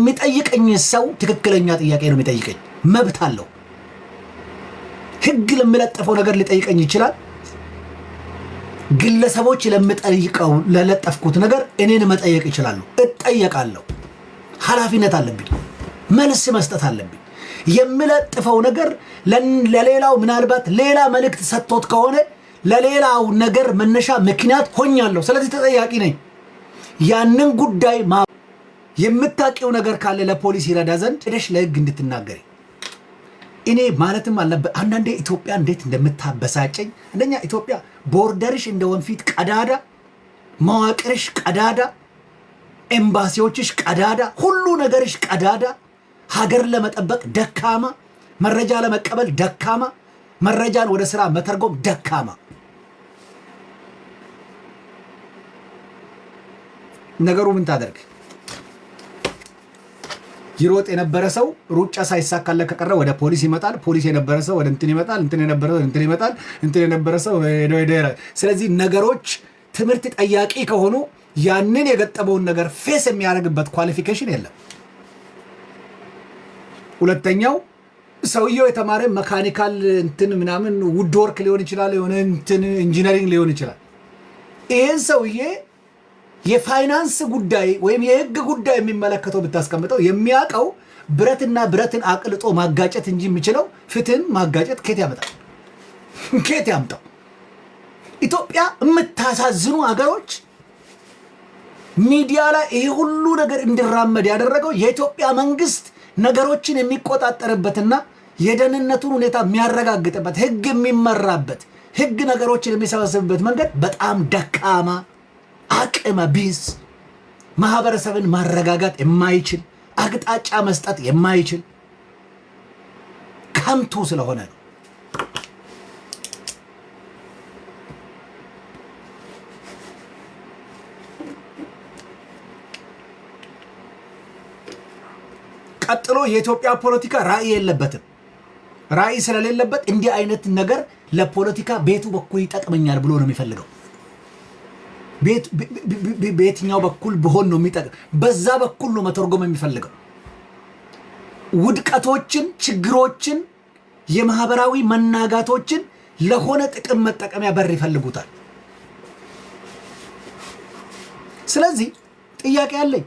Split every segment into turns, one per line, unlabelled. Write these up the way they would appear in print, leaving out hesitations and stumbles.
የሚጠይቀኝ ሰው ትክክለኛ ጥያቄ ነው የሚጠይቀኝ። መብት አለው። ህግ ለምለጠፈው ነገር ሊጠይቀኝ ይችላል። ግለሰቦች ለምጠይቀው ለለጠፍኩት ነገር እኔን መጠየቅ ይችላሉ። እጠየቃለሁ። ኃላፊነት አለብኝ። መልስ መስጠት አለብኝ። የምለጥፈው ነገር ለሌላው ምናልባት ሌላ መልእክት ሰጥቶት ከሆነ ለሌላው ነገር መነሻ ምክንያት ሆኛለሁ። ስለዚህ ተጠያቂ ነኝ። ያንን ጉዳይ የምታውቂው ነገር ካለ ለፖሊስ ይረዳ ዘንድ ሄደሽ ለህግ እንድትናገሪ እኔ ማለትም አለበት። አንዳንዴ ኢትዮጵያ እንዴት እንደምታበሳጨኝ አንደኛ ኢትዮጵያ ቦርደርሽ እንደ ወንፊት ቀዳዳ፣ መዋቅርሽ ቀዳዳ፣ ኤምባሲዎችሽ ቀዳዳ፣ ሁሉ ነገርሽ ቀዳዳ፣ ሀገር ለመጠበቅ ደካማ፣ መረጃ ለመቀበል ደካማ፣ መረጃን ወደ ስራ መተርጎም ደካማ። ነገሩ ምን ታደርግ? ይሮጥ የነበረ ሰው ሩጫ ሳይሳካለ ከቀረ ወደ ፖሊስ ይመጣል። ፖሊስ የነበረ ሰው ወደ እንትን ይመጣል። እንትን የነበረ ሰው እንትን ይመጣል። እንትን የነበረ ሰው ወደ ስለዚህ ነገሮች ትምህርት ጠያቂ ከሆኑ ያንን የገጠመውን ነገር ፌስ የሚያደርግበት ኳሊፊኬሽን የለም። ሁለተኛው ሰውየው የተማረ መካኒካል እንትን ምናምን ውድ ወርክ ሊሆን ይችላል፣ የሆነ እንትን ኢንጂነሪንግ ሊሆን ይችላል። ይሄን ሰውዬ የፋይናንስ ጉዳይ ወይም የህግ ጉዳይ የሚመለከተው ብታስቀምጠው የሚያውቀው ብረትና ብረትን አቅልጦ ማጋጨት እንጂ የሚችለው ፍትህን ማጋጨት ከየት ያመጣል? ከየት ያምጣው? ኢትዮጵያ የምታሳዝኑ ሀገሮች ሚዲያ ላይ ይሄ ሁሉ ነገር እንዲራመድ ያደረገው የኢትዮጵያ መንግስት ነገሮችን የሚቆጣጠርበትና የደህንነቱን ሁኔታ የሚያረጋግጥበት ህግ የሚመራበት ህግ ነገሮችን የሚሰበስብበት መንገድ በጣም ደካማ፣ አቅመ ቢስ፣ ማህበረሰብን ማረጋጋት የማይችል፣ አቅጣጫ መስጠት የማይችል ከንቱ ስለሆነ ነው። ቀጥሎ የኢትዮጵያ ፖለቲካ ራዕይ የለበትም። ራዕይ ስለሌለበት እንዲህ አይነት ነገር ለፖለቲካ ቤቱ በኩል ይጠቅመኛል ብሎ ነው የሚፈልገው። በየትኛው በኩል ብሆን ነው የሚጠቅም? በዛ በኩል ነው መተርጎም የሚፈልገው። ውድቀቶችን፣ ችግሮችን፣ የማህበራዊ መናጋቶችን ለሆነ ጥቅም መጠቀሚያ በር ይፈልጉታል። ስለዚህ ጥያቄ አለኝ።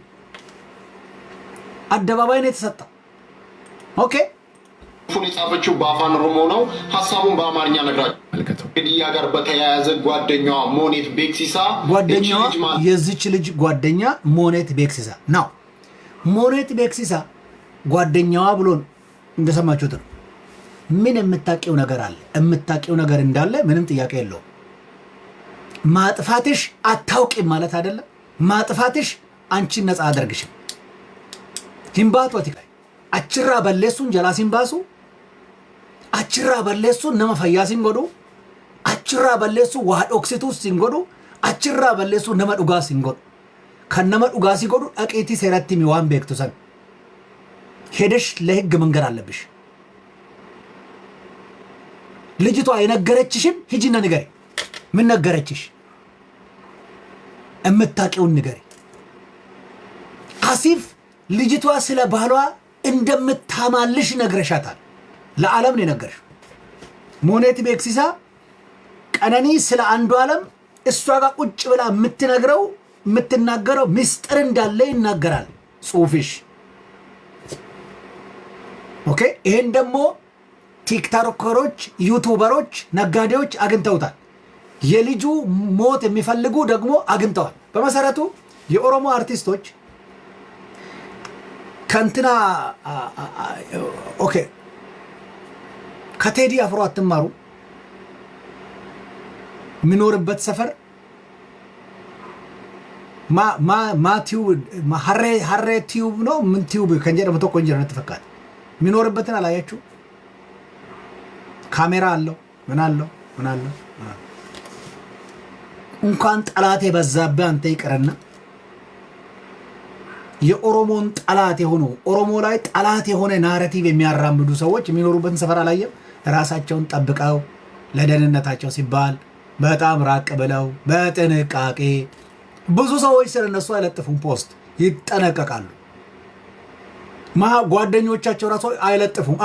አደባባይ ነው የተሰጠው። ኦኬ
የጻፈችው በአፋን ኦሮሞ ነው። ሐሳቡን በአማርኛ ነግራችሁ ግድያ ጋር በተያያዘ ጓደኛዋ ሞኔት ቤክሲሳ
የዚች ልጅ ጓደኛ ሞኔት ቤክሲሳ ነው። ሞኔት ቤክሲሳ ጓደኛዋ ብሎን እንደሰማችሁት ነው። ምን የምታውቂው ነገር አለ? የምታውቂው ነገር እንዳለ ምንም ጥያቄ የለውም። ማጥፋትሽ አታውቂም ማለት አይደለም። ማጥፋትሽ አንቺን ነፃ አደርግሽም። ሂምባት ወቲካይ አችራ በለሱን ጀላሲን ባሱ አችራ በለሱን ነመ ፈያሲን ጎዱ አችራ በለሱ ዋዶክሲቱ ሲንጎዱ አችራ በለሱ ነመ ዱጋ ሲንጎዱ ከነመ ዱጋ ሲጎዱ አቄቲ ሰራቲ ሚዋን ቤክቱሰን ሄደሽ ለህግ መንገር አለብሽ። ልጅቷ የነገረችሽን ሂጂና ንገሪ። ምን ነገረችሽ? እምታውቂውን ንገሪ። አሲፍ ልጅቷ ስለ ባሏ እንደምታማልሽ ነግረሻታል። ለዓለም ነው የነገርሽ። ሞኔት ቤክሲሳ ቀነኒ ስለ አንዱ ዓለም እሷ ጋር ቁጭ ብላ የምትናገረው ምስጢር እንዳለ ይናገራል ጽሁፍሽ። ኦኬ። ይሄን ደግሞ ቲክቶከሮች፣ ዩቱበሮች፣ ነጋዴዎች አግኝተውታል። የልጁ ሞት የሚፈልጉ ደግሞ አግኝተዋል። በመሰረቱ የኦሮሞ አርቲስቶች ከንትና ኦኬ ከቴዲ አፍሮ አትማሩ። የሚኖርበት ሰፈር ሀሬ ቲዩብ ነው። ምን ቲዩብ ከንጀራ መቶ ቆንጀራ ተፈካት። የሚኖርበትን አላያችሁ? ካሜራ አለው። ምን አለው? እንኳን ጠላት የበዛብህ አንተ ይቅርና የኦሮሞን ጠላት የሆኑ ኦሮሞ ላይ ጠላት የሆነ ናሬቲቭ የሚያራምዱ ሰዎች የሚኖሩበትን ሰፈር አላየም? ራሳቸውን ጠብቀው ለደህንነታቸው ሲባል በጣም ራቅ ብለው በጥንቃቄ ብዙ ሰዎች ስለነሱ አይለጥፉም ፖስት፣ ይጠነቀቃሉ። ጓደኞቻቸው ራሱ አይለጥፉም።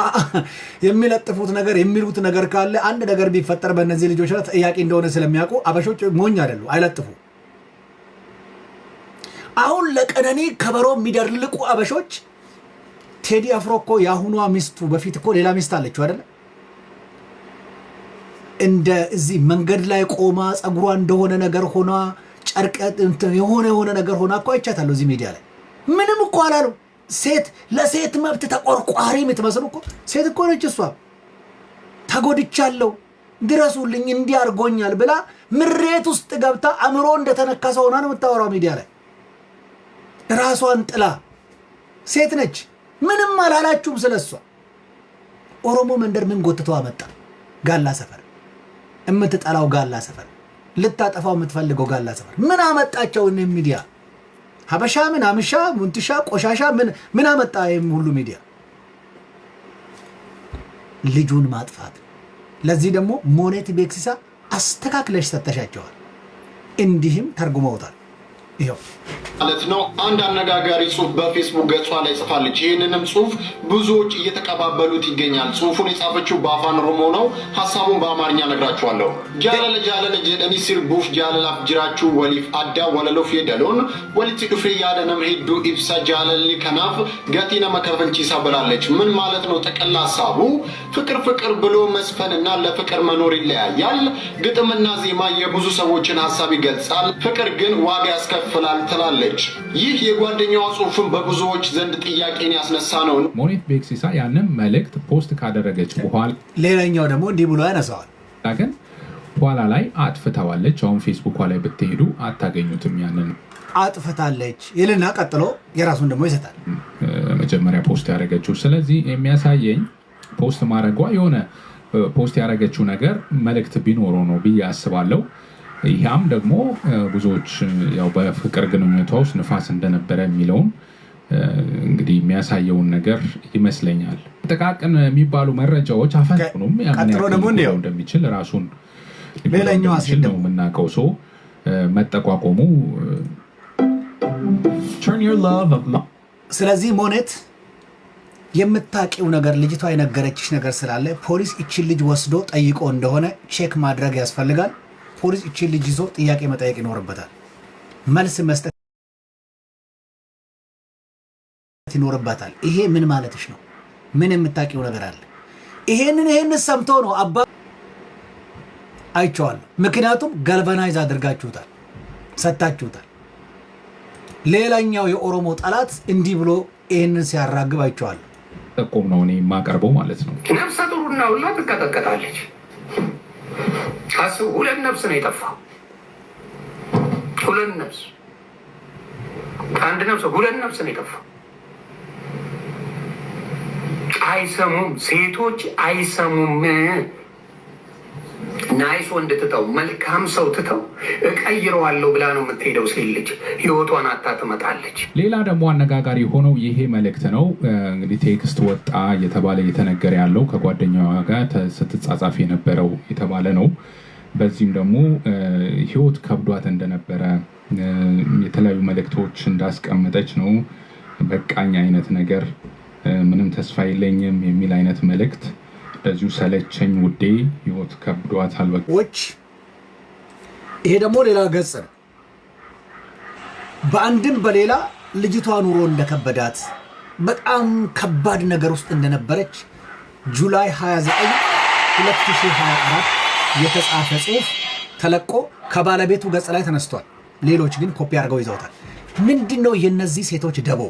የሚለጥፉት ነገር የሚሉት ነገር ካለ አንድ ነገር ቢፈጠር በእነዚህ ልጆች ላይ ጥያቄ እንደሆነ ስለሚያውቁ አበሾች ሞኝ አይደሉ፣ አይለጥፉም። አሁን ለቀነኒ ከበሮ የሚደልቁ አበሾች ቴዲ አፍሮ እኮ የአሁኗ ሚስቱ በፊት እኮ ሌላ ሚስት አለችው አይደለ? እንደ እዚህ መንገድ ላይ ቆማ ጸጉሯ እንደሆነ ነገር ሆና ጨርቀት የሆነ ነገር ሆና እኮ አይቻታለሁ እዚህ ሚዲያ ላይ። ምንም እኮ አላሉ። ሴት ለሴት መብት ተቆርቋሪ የምትመስሉ እኮ ሴት እኮ ነች እሷ። ተጎድቻለሁ ድረሱልኝ እንዲያርጎኛል ብላ ምሬት ውስጥ ገብታ አእምሮ እንደተነካሰ ሆና ነው የምታወራው ሚዲያ ላይ ራሷን ጥላ። ሴት ነች። ምንም አላላችሁም ስለሷ። ኦሮሞ መንደር ምን ጎትተው አመጣ? ጋላ ሰፈር የምትጠላው ጋላ ሰፈር፣ ልታጠፋው የምትፈልገው ጋላ ሰፈር ምን አመጣቸው? እነ ሚዲያ ሀበሻ ምን አምሻ ሙንትሻ ቆሻሻ ምን አመጣ? ሁሉ ሚዲያ ልጁን ማጥፋት። ለዚህ ደግሞ ሞኔት ቤክሲሳ አስተካክለሽ ሰተሻቸዋል። እንዲህም ተርጉመውታል። ይኸው
ማለት ነው። አንድ አነጋጋሪ ጽሁፍ በፌስቡክ ገጿ ላይ ጽፋለች። ይህንንም ጽሁፍ ብዙዎች እየተቀባበሉት ይገኛል። ጽሁፉን የጻፈችው በአፋን ኦሮሞ ነው። ሀሳቡን በአማርኛ ነግራችኋለሁ። ጃለለ ጃለለ ጀደኒ ሲርቡፍ ጃለላፍ ጅራችሁ ወሊፍ አዳ ወለሎፍ የደሎን ወሊት ዱፌ ያደነም ሄዱ ኢብሳ ጃለሊ ከናፍ ገቲነ መከፈልቺሳ ብላለች። ምን ማለት ነው? ጠቅላ ሀሳቡ ፍቅር ብሎ መስፈንና ለፍቅር መኖር ይለያያል። ግጥምና ዜማ የብዙ ሰዎችን ሀሳብ ይገልጻል። ፍቅር ግን ዋጋ ያስከፍላል ትላለች። ይህ የጓደኛዋ ጽሁፍን በብዙዎች ዘንድ ጥያቄን ያስነሳ ነው።
ሞኔት ቤክሲሳ ያንን መልእክት ፖስት ካደረገች በኋላ
ሌላኛው ደግሞ እንዲህ ብሎ ያነሳዋል።
ግን በኋላ ላይ አጥፍተዋለች። አሁን ፌስቡኳ ላይ ብትሄዱ አታገኙትም። ያንን
አጥፍታለች ይልና ቀጥሎ የራሱን ደግሞ ይሰጣል።
መጀመሪያ ፖስት ያደረገችው። ስለዚህ የሚያሳየኝ ፖስት ማድረጓ የሆነ ፖስት ያደረገችው ነገር መልእክት ቢኖረው ነው ብዬ አስባለሁ። ይህም ደግሞ ብዙዎች ያው በፍቅር ግንኙነቷ ውስጥ ንፋስ እንደነበረ የሚለውን እንግዲህ የሚያሳየውን ነገር ይመስለኛል። ጥቃቅን የሚባሉ መረጃዎች አፈንቁም እንደሚችል ራሱን
ሌላኛው አስል
ነው የምናውቀው። ሰው መጠቋቆሙ
ስለዚህ ሞኔት የምታውቂው ነገር ልጅቷ የነገረችሽ ነገር ስላለ ፖሊስ እቺን ልጅ ወስዶ ጠይቆ እንደሆነ ቼክ ማድረግ ያስፈልጋል። ፖሊስ እቺን ልጅ ይዞ ጥያቄ መጠየቅ ይኖርበታል። መልስ መስጠት ይኖርበታል። ይሄ ምን ማለትሽ ነው? ምን የምታውቂው ነገር አለ? ይሄንን ሰምቶ ነው አባ አይቼዋለሁ። ምክንያቱም ጋልቫናይዝ አድርጋችሁታል፣ ሰታችሁታል። ሌላኛው የኦሮሞ ጠላት እንዲህ ብሎ ይሄንን ሲያራግብ አይቼዋለሁ።
ጠቆም ነው እኔ የማቀርበው ማለት ነው።
ነፍሰ ጡርና ሁላ ትቀጠቀጣለች። አስቡ፣ 2 ነፍስ ነው የጠፋው። 2 ነፍስ አንድ ነፍስ 2 ነፍስ ነው የጠፋው። አይሰሙም፣ ሴቶች አይሰሙም። ናይስ ወንድ ትተው መልካም ሰው ትተው እቀይረዋለሁ ብላ ነው የምትሄደው። ሴት ልጅ ህይወቷን አታ ትመጣለች።
ሌላ ደግሞ አነጋጋሪ ሆነው ይሄ መልእክት ነው እንግዲህ ቴክስት ወጣ እየተባለ እየተነገረ ያለው ከጓደኛዋ ጋር ስትጻጻፍ የነበረው የተባለ ነው። በዚህም ደግሞ ህይወት ከብዷት እንደነበረ የተለያዩ መልእክቶች እንዳስቀመጠች ነው። በቃኝ አይነት ነገር፣ ምንም ተስፋ የለኝም የሚል አይነት መልእክት፣ እንደዚሁ ሰለቸኝ ውዴ፣ ህይወት ከብዷታል
በቃዎች። ይሄ ደግሞ ሌላ ገጽ ነው። በአንድም በሌላ ልጅቷ ኑሮ እንደከበዳት በጣም ከባድ ነገር ውስጥ እንደነበረች ጁላይ 29 2024 የተጻፈ ጽሁፍ ተለቆ ከባለቤቱ ገጽ ላይ ተነስቷል። ሌሎች ግን ኮፒ አድርገው ይዘውታል። ምንድነው የነዚህ ሴቶች ደቦ?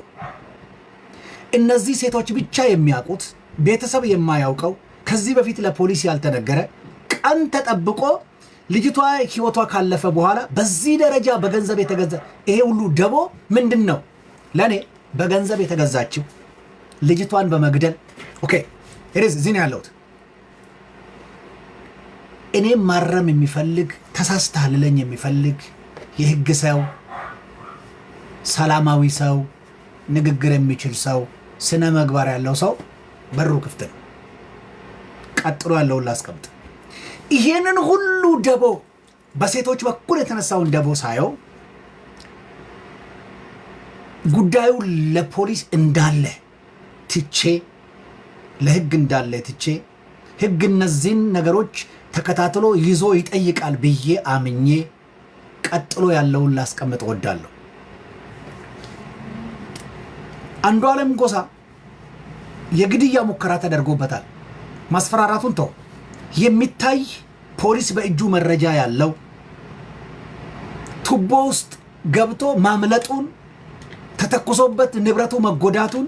እነዚህ ሴቶች ብቻ የሚያውቁት ቤተሰብ የማያውቀው ከዚህ በፊት ለፖሊስ ያልተነገረ ቀን ተጠብቆ ልጅቷ ህይወቷ ካለፈ በኋላ በዚህ ደረጃ በገንዘብ የተገዛ ይሄ ሁሉ ደቦ ምንድን ነው? ለእኔ በገንዘብ የተገዛችው ልጅቷን በመግደል ኦኬ ኢሪዝ እዚህ ነው ያለሁት። እኔም ማረም የሚፈልግ ተሳስተሃል ልለኝ የሚፈልግ የህግ ሰው፣ ሰላማዊ ሰው፣ ንግግር የሚችል ሰው፣ ስነ ምግባር ያለው ሰው በሩ ክፍት ነው። ቀጥሎ ያለውን ላስቀምጥ። ይሄንን ሁሉ ደቦ በሴቶች በኩል የተነሳውን ደቦ ሳየው ጉዳዩ ለፖሊስ እንዳለ ትቼ ለህግ እንዳለ ትቼ ህግ እነዚህን ነገሮች ተከታትሎ ይዞ ይጠይቃል ብዬ አምኜ ቀጥሎ ያለውን ላስቀምጥ ወዳለሁ። አንዱዓለም ጎሳ የግድያ ሙከራ ተደርጎበታል። ማስፈራራቱን ተው፣ የሚታይ ፖሊስ በእጁ መረጃ ያለው ቱቦ ውስጥ ገብቶ ማምለጡን ተተኩሶበት ንብረቱ መጎዳቱን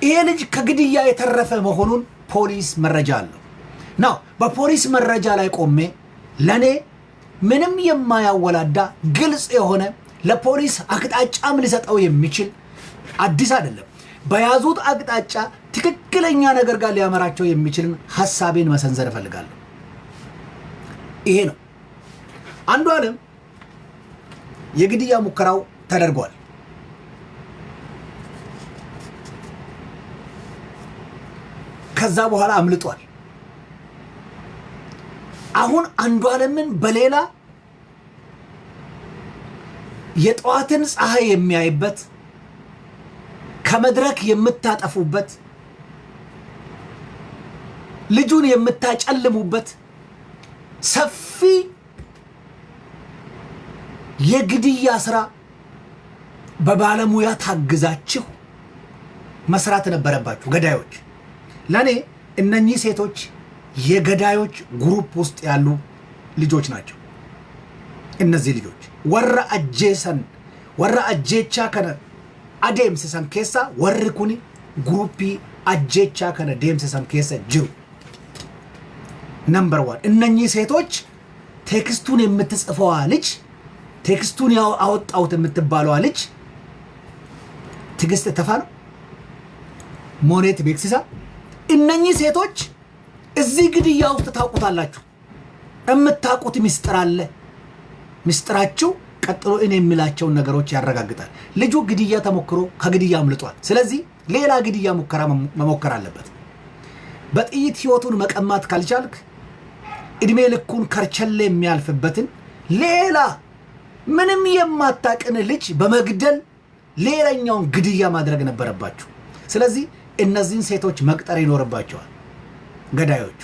ይሄ ልጅ ከግድያ የተረፈ መሆኑን ፖሊስ መረጃ አለው። ናው በፖሊስ መረጃ ላይ ቆሜ ለኔ ምንም የማያወላዳ ግልጽ የሆነ ለፖሊስ አቅጣጫም ሊሰጠው የሚችል አዲስ አይደለም። በያዙት አቅጣጫ ትክክለኛ ነገር ጋር ሊያመራቸው የሚችልን ሐሳቤን መሰንዘር እፈልጋለሁ። ይሄ ነው። አንዱዓለም የግድያ ሙከራው ተደርጓል። ከዛ በኋላ አምልጧል። አሁን አንዱዓለምን በሌላ የጠዋትን ፀሐይ የሚያይበት ከመድረክ የምታጠፉበት ልጁን የምታጨልሙበት ሰፊ የግድያ ስራ በባለሙያ ታግዛችሁ መስራት ነበረባችሁ ገዳዮች። ለኔ እነኚህ ሴቶች የገዳዮች ግሩፕ ውስጥ ያሉ ልጆች ናቸው። እነዚህ ልጆች ወራ አጄቻ ከነ አዴምሲሰን ኬሳ ወሪ ኩኒ ግሩፕ አጄቻ ከነ ዴምሲሰን ኬሳ ጅሩ ነምበር 1 እነኚህ ሴቶች ቴክስቱን የምትጽፈዋ ልጅ ቴክስቱን አወጣውት የምትባለዋ ልጅ ትግስት ተፋነው ሞኔት ቤክሲሳ እነኚህ ሴቶች እዚህ ግድያ ውስጥ ታውቁታላችሁ። የምታውቁት ሚስጥር አለ። ሚስጥራችሁ ቀጥሎ እኔ የሚላቸውን ነገሮች ያረጋግጣል። ልጁ ግድያ ተሞክሮ ከግድያ አምልጧል። ስለዚህ ሌላ ግድያ ሙከራ መሞከር አለበት። በጥይት ህይወቱን መቀማት ካልቻልክ እድሜ ልኩን ከርቸሌ የሚያልፍበትን ሌላ ምንም የማታቅን ልጅ በመግደል ሌላኛውን ግድያ ማድረግ ነበረባችሁ። ስለዚህ እነዚህን ሴቶች መቅጠር ይኖርባቸዋል ገዳዮቹ።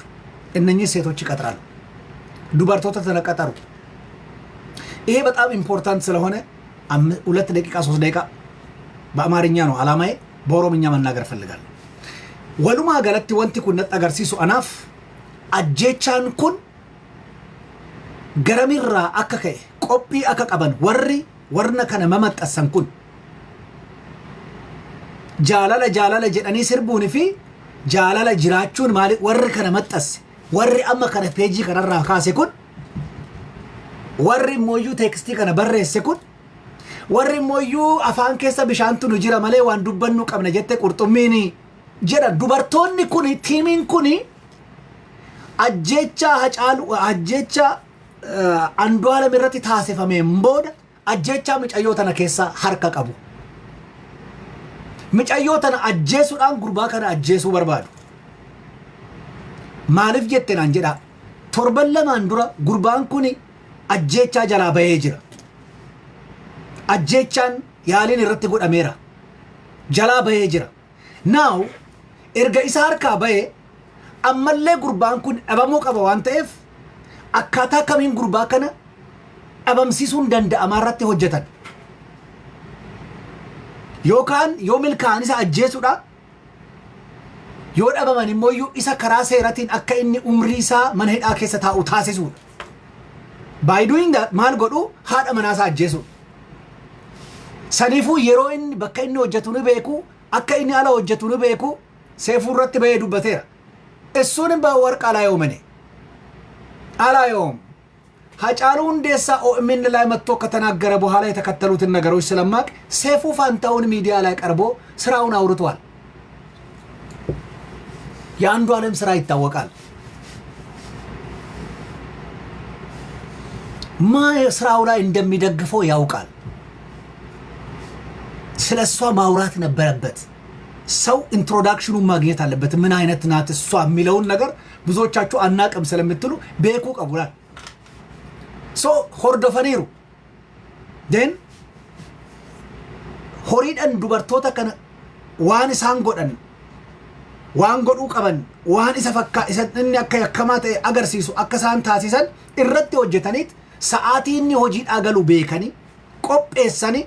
እነኚህ ሴቶች ይቀጥራሉ። ዱበርቶታ ተነቀጠሩ። ይሄ በጣም ኢምፖርታንት ስለሆነ 2 ደቂቃ 3 ደቂቃ በአማርኛ ነው አላማዬ፣ በኦሮምኛ መናገር ፈልጋለሁ። ወሉማ ገለቲ ወንቲ ኩን ነጠገርሲሱ አናፍ አጄቻን ኩን ገረሚራ አከከ ቆጲ አከቀበን ወርነ ከነ መመጠሰን ኩን ጃላላ ጀዳኒ ስርቡን ፊ ጃላላ ጅራቹን ማለት ወር ከነ መጠስ ወር አማ ከነ ፔጂ ከነራ ካሴ ኩን ወር ሞዩ ቴክስቲ ከነ በረሴ ኩን ወር ሞዩ አፋን ኬሳ ቢሻንቱ ጅራ ማለ ዋን ዱበኑ ቀብነ ጀተ ቁርጡሚኒ ጀዳ ዱበርቶኒ ኩኒ ቲሚን ኩኒ አጄቻ ሀጫሉ አጄቻ አንዱዓለም irratti taasifameen booda ajjeechaa micayyoo tana keessa harka qabu. Micayyoo tana ajjeesuudhaan gurbaa kana ajjeesuu barbaadu. Maaliif jettee naan jedhaa torban lamaan dura gurbaan kun ajjeechaa jalaa bahee jira. Ajjeechaan yaaliin irratti godhameera. Jalaa bahee jira. Now erga isa harkaa bahee ammallee gurbaan kun dhabamuu qaba waan ta'eef akkaataa kamiin gurbaa kana dhabamsiisuun danda'amaa irratti hojjetan. Yookaan yoo milkaan isa ajjeesuudha yoo dhabaman immoo isa karaa seeratiin akka inni umrii isaa mana hidhaa keessa taa'u taasisuudha. By doing that maal godhu haadha manaasaa ajjeesuudha. Saniifuu yeroo inni bakka inni hojjetu ni beeku akka inni ala hojjetu ni beeku seefuu irratti bahee dubbateera. Eessuun warqa alaa yoomane አላየውም ሀጫሉ ሁንዴሳ ኦኤምን ላይ መጥቶ ከተናገረ በኋላ የተከተሉትን ነገሮች ስለማቅ ሰይፉ ፋንታውን ሚዲያ ላይ ቀርቦ ስራውን አውርቷል። የአንዱዓለም ስራ ይታወቃል። ስራው ላይ እንደሚደግፈው ያውቃል። ስለሷ ማውራት ነበረበት። ሰው ኢንትሮዳክሽኑን ማግኘት አለበት። ምን አይነት ናት እሷ የሚለውን ነገር ብዙዎቻችሁ አናቅም ስለምትሉ ቤኩ ቀቡላል። ሶ ሆርዶፈኒሩ ደን ሆሪደን ዱበርቶታ ከነ ዋን ሳን ጎደን waan godhuu qaban waan isa fakkaa isa inni akka yakkamaa ta'e agarsiisu akka isaan taasisan irratti hojjetaniit sa'aatii inni hojiidhaa galu beekanii qopheessanii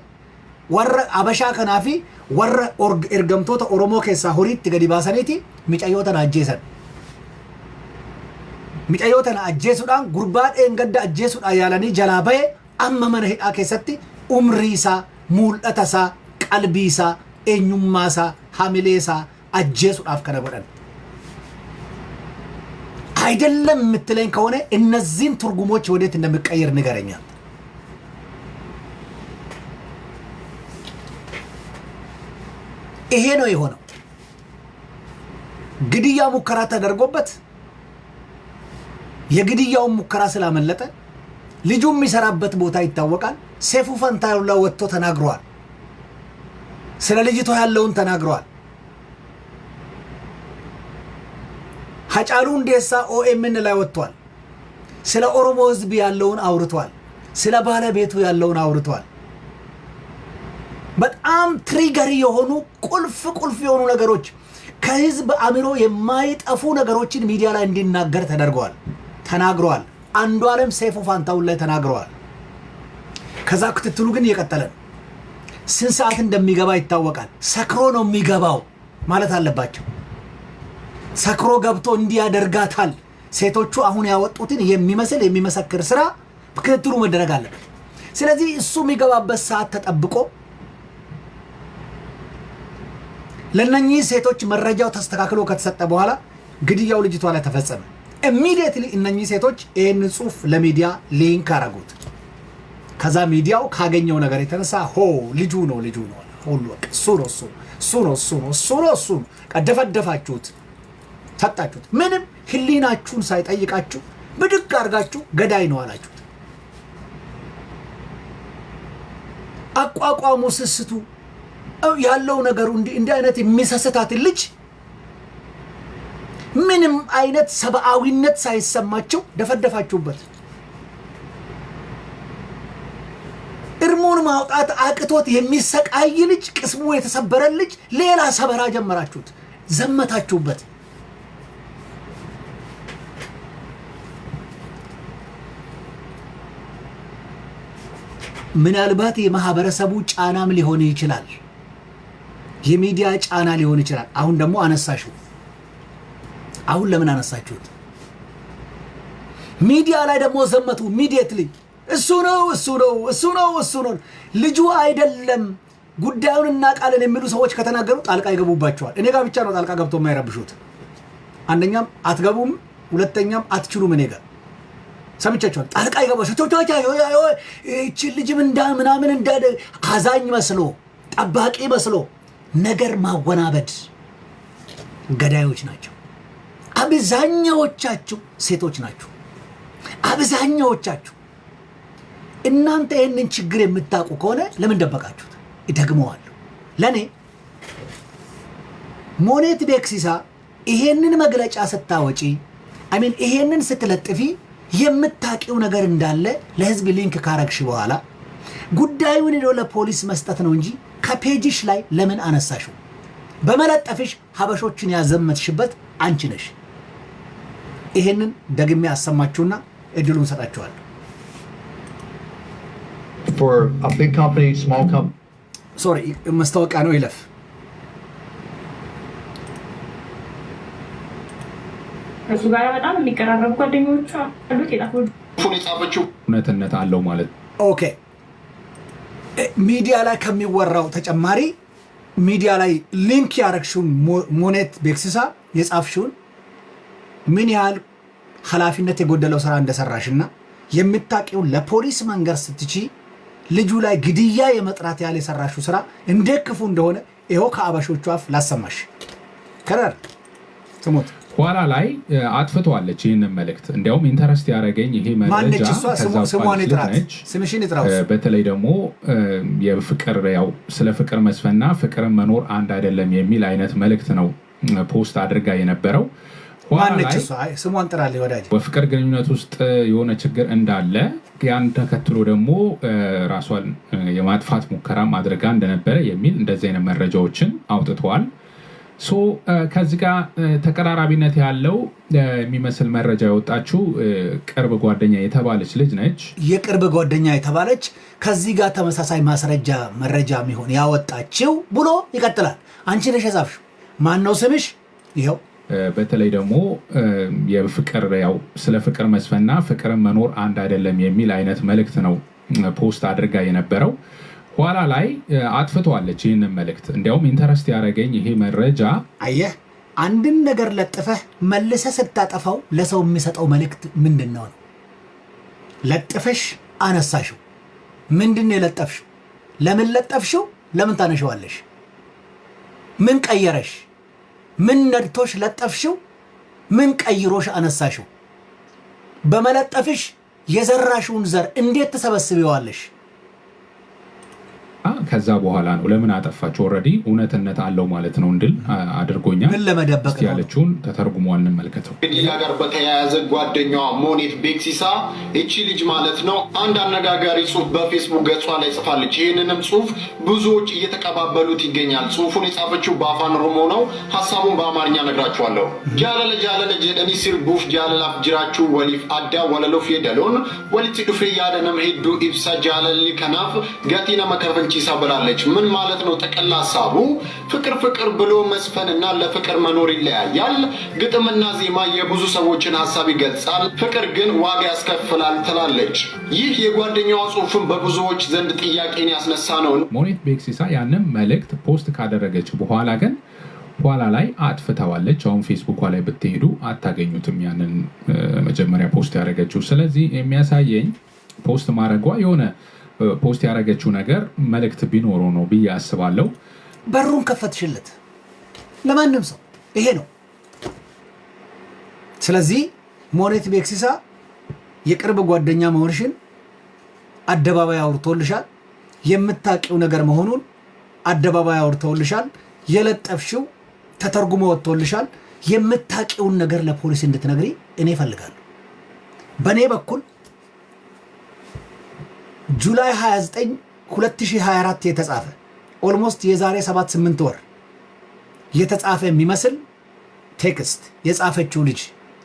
warra Habashaa kanaa fi warra ergamtoota Oromoo keessaa horiitti gadi baasaniiti micayyoota na ajjeesan. Micayyoota na ajjeesuudhaan gurbaa dheengadda ajjeesuudhaan yaalanii jalaa ba'e amma mana hidhaa keessatti umrii isaa, mul'ata isaa, qalbii isaa, eenyummaa isaa, hamilee isaa ajjeesuudhaaf kana godhan. አይደለም የምትለኝ ከሆነ እነዚህን ትርጉሞች ወዴት እንደምቀይር ንገረኛ። ይሄ ነው የሆነው። ግድያ ሙከራ ተደርጎበት የግድያውን ሙከራ ስላመለጠ ልጁ የሚሰራበት ቦታ ይታወቃል። ሰይፉ ፈንታሁን ወጥቶ ተናግሯል። ስለ ልጅቷ ያለውን ተናግሯል። ሀጫሉ ሁንዴሳ ኦኤምን ላይ ወጥቷል። ስለ ኦሮሞ ህዝብ ያለውን አውርቷል። ስለ ባለቤቱ ያለውን አውርቷል። በጣም ትሪገር የሆኑ ቁልፍ የሆኑ ነገሮች ከህዝብ አእምሮ የማይጠፉ ነገሮችን ሚዲያ ላይ እንዲናገር ተናግሯል። አንዱ ዓለም ሰይፉ ፋንታሁን ላይ ተናግሯል። ከዛ ክትትሉ ግን እየቀጠለ ነው። ስንት ሰዓት እንደሚገባ ይታወቃል። ሰክሮ ነው የሚገባው ማለት አለባቸው። ሰክሮ ገብቶ እንዲያደርጋታል ሴቶቹ አሁን ያወጡትን የሚመሰክር ስራ ክትትሉ መደረግ አለበት። ስለዚህ እሱ የሚገባበት ሰዓት ተጠብቆ ለነኚህ ሴቶች መረጃው ተስተካክሎ ከተሰጠ በኋላ ግድያው ልጅቷ ላይ ተፈጸመ። ኢሚዲየትሊ እነኚህ ሴቶች ይሄን ጽሁፍ ለሚዲያ ሊንክ አረጉት። ከዛ ሚዲያው ካገኘው ነገር የተነሳ ልጁ ነው ሁሉ እሱ ቀደፈደፋችሁት፣ ሰጣችሁት። ምንም ህሊናችሁን ሳይጠይቃችሁ ብድግ አርጋችሁ ገዳይ ነው አላችሁት። አቋቋሙ ስስቱ ያለው ነገሩ እንዲህ አይነት የሚሰስታት ልጅ ምንም አይነት ሰብአዊነት ሳይሰማቸው ደፈደፋችሁበት። እርሙን ማውጣት አቅቶት የሚሰቃይ ልጅ፣ ቅስሙ የተሰበረ ልጅ ሌላ ሰበራ ጀመራችሁት፣ ዘመታችሁበት። ምናልባት የማህበረሰቡ ጫናም ሊሆን ይችላል፣ የሚዲያ ጫና ሊሆን ይችላል። አሁን ደግሞ አነሳሽው። አሁን ለምን አነሳችሁት? ሚዲያ ላይ ደግሞ ዘመቱ። ኢሚዲየትሊ እሱ ነው ልጁ አይደለም ጉዳዩን እናቃለን የሚሉ ሰዎች ከተናገሩ ጣልቃ ይገቡባቸዋል። እኔ ጋር ብቻ ነው ጣልቃ ገብቶ የማይረብሹት። አንደኛም አትገቡም፣ ሁለተኛም አትችሉም። እኔ ጋር ሰምቻችኋል። ጣልቃ ይገባቸው እቺ ልጅም ምናምን እንዳደ አዛኝ መስሎ ጠባቂ መስሎ ነገር ማወናበድ ገዳዮች ናቸው። አብዛኛዎቻችሁ ሴቶች ናችሁ። አብዛኛዎቻችሁ እናንተ ይህንን ችግር የምታውቁ ከሆነ ለምን ደበቃችሁት? ይደግመዋለሁ። ለኔ ሞኔት ቤክሲሳ ይሄንን መግለጫ ስታወጪ ይሄንን ስትለጥፊ የምታውቂው ነገር እንዳለ ለህዝብ ሊንክ ካረግሽ በኋላ ጉዳዩን ሄዶ ለፖሊስ መስጠት ነው እንጂ ከፔጅሽ ላይ ለምን አነሳሽው? በመለጠፍሽ ሀበሾችን ያዘመትሽበት አንቺ ነሽ። ይሄንን ደግሜ አሰማችሁና እድሉን ሰጣችኋለሁ።
For a big company, small company.
ሶሪ መስታወቂያ ነው ይለፍ።
እሱ ጋር በጣም የሚቀራረቡ ጓደኞች አሉት።
የጻፈችው
እውነትነት አለው ማለት
ኦኬ። ሚዲያ ላይ ከሚወራው ተጨማሪ ሚዲያ ላይ ሊንክ ያረግሽውን ሞኔት ቤክሲሳ የጻፍሽውን ምን ያህል ኃላፊነት የጎደለው ስራ እንደሰራሽና የምታውቂውን ለፖሊስ መንገር ስትቺ ልጁ ላይ ግድያ የመጥራት ያህል የሰራሽው ስራ እንዴት ክፉ እንደሆነ ይኸው ከአበሾቹ አፍ ላሰማሽ። ከረር ትሞት
ኋላ ላይ አጥፍቷለች ይህንን መልእክት። እንዲያውም ኢንተረስት ያደረገኝ ይሄ መረጃ
ስምሽን ይጥራው።
በተለይ ደግሞ የፍቅር ስለ ፍቅር መስፈንና ፍቅርን መኖር አንድ አይደለም የሚል አይነት መልእክት ነው ፖስት አድርጋ የነበረው።
ስሟን ጥራለች ወዳጅ።
በፍቅር ግንኙነት ውስጥ የሆነ ችግር እንዳለ ያን ተከትሎ ደግሞ ራሷን የማጥፋት ሙከራም አድርጋ እንደነበረ የሚል እንደዚህ አይነት መረጃዎችን አውጥተዋል። ከዚህ ጋር ተቀራራቢነት ያለው የሚመስል መረጃ ያወጣችው ቅርብ ጓደኛ የተባለች ልጅ ነች።
የቅርብ ጓደኛ የተባለች ከዚህ ጋር ተመሳሳይ መረጃ የሚሆን ያወጣችው ብሎ ይቀጥላል። አንቺ ነሽ የጻፍሽው። ማን ነው ስምሽ? ይኸው
በተለይ ደግሞ የፍቅር ያው ስለ ፍቅር መስፈንና ፍቅርን መኖር አንድ አይደለም የሚል አይነት መልእክት ነው ፖስት አድርጋ የነበረው። ኋላ ላይ አጥፍተዋለች ይህንን መልእክት። እንዲያውም ኢንተረስት ያደረገኝ ይሄ መረጃ
አየህ፣ አንድን ነገር ለጥፈህ መልሰህ ስታጠፋው ለሰው የሚሰጠው መልእክት ምንድን ነው? ለጥፈሽ አነሳሽው። ምንድን ነው የለጠፍሽው? ለምን ለጠፍሽው? ለምን ታነሽዋለሽ? ምን ቀየረሽ? ምን ነድቶሽ ለጠፍሽው? ምን ቀይሮሽ አነሳሽው? በመለጠፍሽ የዘራሽውን ዘር እንዴት ተሰበስቢዋለሽ?
ከዛ በኋላ ነው ለምን አጠፋችሁ ኦሬዲ እውነትነት አለው ማለት ነው እንድል አድርጎኛል።
ምን ለመደበቅ
ያለችውን ተተርጉሟል እንመልከተው።
ከዲላ ጋር በተያያዘ ጓደኛዋ ሞኔት ቤክሲሳ እቺ ልጅ ማለት ነው አንድ አነጋጋሪ ጽሁፍ በፌስቡክ ገጿ ላይ ጽፋለች። ይህንንም ጽሁፍ ብዙዎች እየተቀባበሉት ይገኛል። ጽሁፉን የጻፈችው በአፋን ኦሮሞ ነው። ሀሳቡን በአማርኛ ነግራችኋለሁ። ጃለለ ጃለለ ጀደኒ ሲርቡፍ ጃለላፍ ጅራችሁ ወሊፍ አዳ ወለሎፍ የደሎን ወሊት ዱፌ ያደነም ሄዱ ኢብሳ ጃለሊ ከናፍ ገቲነ መከፈንቺ ይሳበላለች። ምን ማለት ነው? ጠቅላላ ሀሳቡ ፍቅር ብሎ መስፈንና ለፍቅር መኖር ይለያያል። ግጥምና ዜማ የብዙ ሰዎችን ሀሳብ ይገልጻል፣ ፍቅር ግን ዋጋ ያስከፍላል ትላለች። ይህ የጓደኛዋ ጽሁፍን በብዙዎች ዘንድ ጥያቄን ያስነሳ ነው።
ሞኔት ቤክሲሳ ያንን መልእክት ፖስት ካደረገች በኋላ ግን ኋላ ላይ አጥፍተዋለች። አሁን ፌስቡክ ላይ ብትሄዱ አታገኙትም ያንን መጀመሪያ ፖስት ያደረገችው። ስለዚህ የሚያሳየኝ ፖስት ማድረጓ የሆነ ፖስት ያደረገችው ነገር መልእክት ቢኖረው ነው ብዬ አስባለሁ።
በሩን ከፈትሽለት ለማንም ሰው ይሄ ነው። ስለዚህ ሞኔት ቤክሲሳ የቅርብ ጓደኛ መሆንሽን አደባባይ አውርቶልሻል። የምታውቂው ነገር መሆኑን አደባባይ አውርቶልሻል። የለጠፍሽው ተተርጉሞ ወጥቶልሻል። የምታውቂውን ነገር ለፖሊስ እንድትነግሪ እኔ እፈልጋለሁ። በእኔ በኩል ጁላይ 29 2024 የተጻፈ ኦልሞስት የዛሬ 7-8 ወር የተጻፈ የሚመስል ቴክስት የጻፈችው ልጅ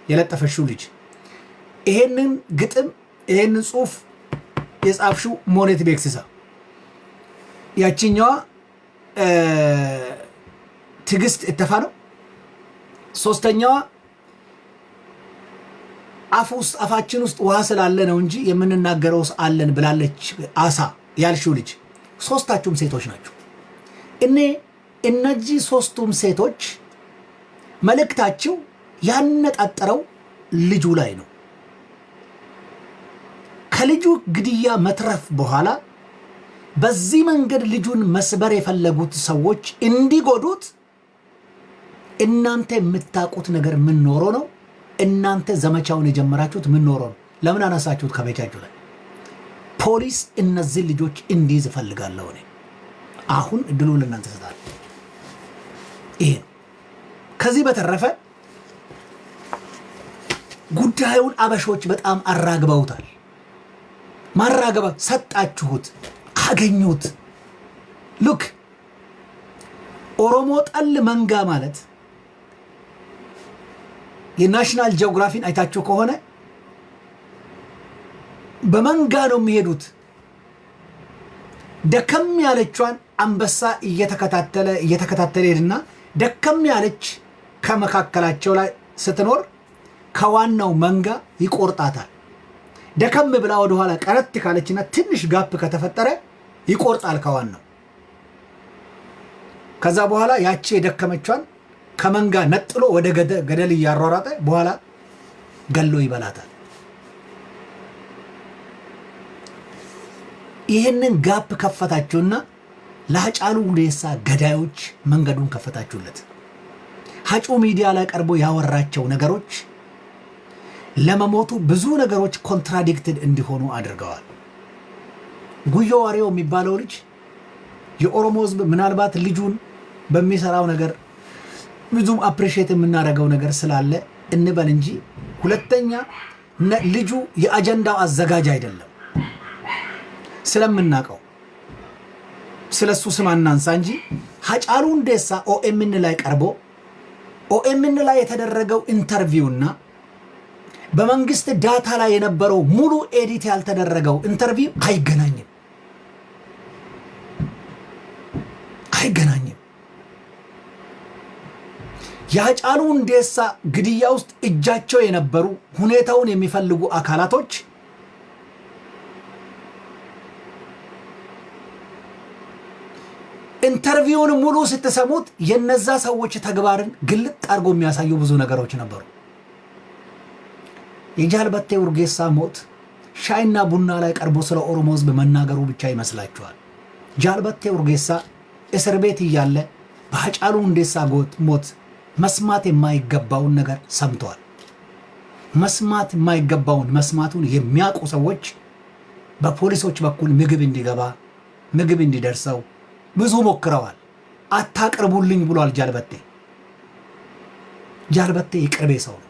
የለጠፈችው ልጅ ይሄንን ግጥም ይሄንን ጽሁፍ የጻፍሽው ሞኔት ቤክሲሳ፣ ያቺኛዋ ትግስት እተፋ ነው። ሶስተኛዋ አፋችን ውስጥ ውሃ ስላለ ነው እንጂ የምንናገረው አለን ብላለች አሳ ያልሽው ልጅ። ሶስታችሁም ሴቶች ናቸው። እነዚህ ሶስቱም ሴቶች መልእክታቸው ያነጣጠረው ልጁ ላይ ነው። ከልጁ ግድያ መትረፍ በኋላ በዚህ መንገድ ልጁን መስበር የፈለጉት ሰዎች እንዲጎዱት እናንተ የምታውቁት ነገር ምን ኖሮ ነው? እናንተ ዘመቻውን የጀመራችሁት ምን ኖሮ ነው? ለምን አነሳችሁት ከቤታችሁ ላይ? ፖሊስ እነዚህ ልጆች እንዲይዝ እፈልጋለሁ እኔ። አሁን እድሉን ለእናንተ ሰጣለሁ። ይሄ ከዚህ በተረፈ ጉዳዩን አበሾች በጣም አራግበውታል። ማራገባ ሰጣችሁት፣ አገኙት። ሉክ ኦሮሞ ጠል መንጋ ማለት የናሽናል ጂኦግራፊን አይታችሁ ከሆነ በመንጋ ነው የሚሄዱት። ደከም ያለቿን አንበሳ እየተከታተለ ሄድና ደከም ያለች ከመካከላቸው ላይ ስትኖር ከዋናው መንጋ ይቆርጣታል። ደከም ብላ ወደ ኋላ ቀረት ካለችና ትንሽ ጋፕ ከተፈጠረ ይቆርጣል ከዋናው። ከዛ በኋላ ያቺ የደከመቿን ከመንጋ ነጥሎ ወደ ገደል እያሯሯጠ በኋላ ገሎ ይበላታል። ይህንን ጋፕ ከፈታችሁና ለሃጫሉ ሁንዴሳ ገዳዮች መንገዱን ከፈታችሁለት። ሃጩ ሚዲያ ላይ ቀርቦ ያወራቸው ነገሮች ለመሞቱ ብዙ ነገሮች ኮንትራዲክትድ እንዲሆኑ አድርገዋል። ጉዮ ዋሪዮ የሚባለው ልጅ የኦሮሞ ህዝብ ምናልባት ልጁን በሚሰራው ነገር ብዙም አፕሪሺየት የምናደርገው ነገር ስላለ እንበል እንጂ ሁለተኛ ልጁ የአጀንዳው አዘጋጅ አይደለም። ስለምናቀው ስለሱ ስም አናንሳ እንጂ ሃጫሉ ሁንዴሳ ኦኤምን ላይ ቀርቦ ኦኤምን ላይ የተደረገው ኢንተርቪውና በመንግስት ዳታ ላይ የነበረው ሙሉ ኤዲት ያልተደረገው ኢንተርቪው አይገናኝም። የሃጫሉ ሁንዴሳ ግድያ ውስጥ እጃቸው የነበሩ ሁኔታውን የሚፈልጉ አካላቶች ኢንተርቪውን ሙሉ ስትሰሙት የነዛ ሰዎች ተግባርን ግልጥ አድርጎ የሚያሳዩ ብዙ ነገሮች ነበሩ። የጃልበቴ ኡርጌሳ ሞት ሻይና ቡና ላይ ቀርቦ ስለ ኦሮሞ ህዝብ መናገሩ ብቻ ይመስላችኋል? ጃልበቴ ኡርጌሳ እስር ቤት እያለ በሃጫሉ ሁንዴሳ ሞት መስማት የማይገባውን ነገር ሰምተዋል። መስማት የማይገባውን መስማቱን የሚያውቁ ሰዎች በፖሊሶች በኩል ምግብ እንዲገባ ምግብ እንዲደርሰው ብዙ ሞክረዋል። አታቅርቡልኝ ብሏል ጃልበቴ። ጃልበቴ የቅርቤ ሰው ነው።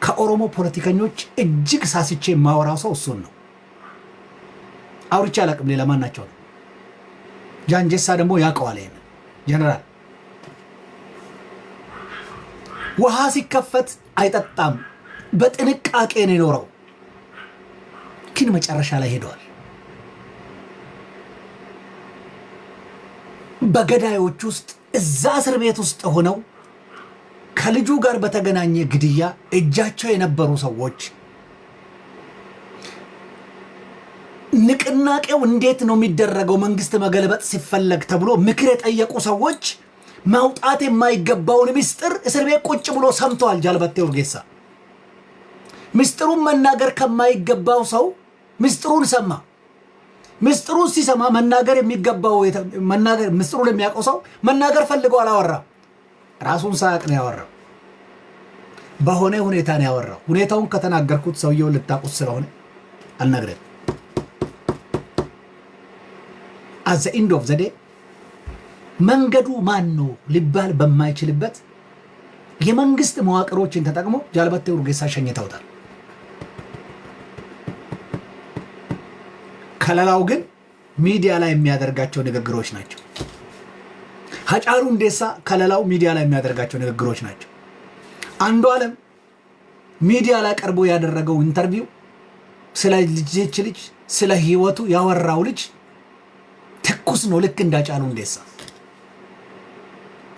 ከኦሮሞ ፖለቲከኞች እጅግ ሳስቼ የማወራው ሰው እሱን ነው። አውርቼ አላቅም ሌላ ማናቸው ነው። ጃንጄሳ ደግሞ ያውቀዋል። ይሄን ጀነራል ውሃ ሲከፈት አይጠጣም፣ በጥንቃቄ ነው የኖረው። ግን መጨረሻ ላይ ሄደዋል። በገዳዮች ውስጥ እዛ እስር ቤት ውስጥ ሆነው ከልጁ ጋር በተገናኘ ግድያ እጃቸው የነበሩ ሰዎች ንቅናቄው እንዴት ነው የሚደረገው መንግስት መገልበጥ ሲፈለግ ተብሎ ምክር የጠየቁ ሰዎች ማውጣት የማይገባውን ምስጢር እስር ቤት ቁጭ ብሎ ሰምተዋል። ጃልበቴ ኡርጌሳ ምስጢሩን መናገር ከማይገባው ሰው ምስጢሩን ሰማ። ምስጢሩን ሲሰማ መናገር የሚገባው ምስጢሩን የሚያውቀው ሰው መናገር ፈልገው አላወራም። ራሱን ሳያቅ ነው ያወራው። በሆነ ሁኔታ ነው ያወራው። ሁኔታውን ከተናገርኩት ሰውየው ልታቁት ስለሆነ አልነግረም። አዘ ኢንድ ኦፍ ዘ ዴይ መንገዱ ማን ነው ሊባል በማይችልበት የመንግስት መዋቅሮችን ተጠቅሞ ጃልበቴ ኡርጌሳ ሸኝተውታል። ከለላው ግን ሚዲያ ላይ የሚያደርጋቸው ንግግሮች ናቸው። ሃጫሉ ሁንዴሳ ከለላው ሚዲያ ላይ የሚያደርጋቸው ንግግሮች ናቸው። አንዱ ዓለም ሚዲያ ላይ ቀርቦ ያደረገው ኢንተርቪው ስለ ልጅ ስለ ህይወቱ ያወራው ልጅ ትኩስ ነው፣ ልክ እንደ ሃጫሉ ሁንዴሳ።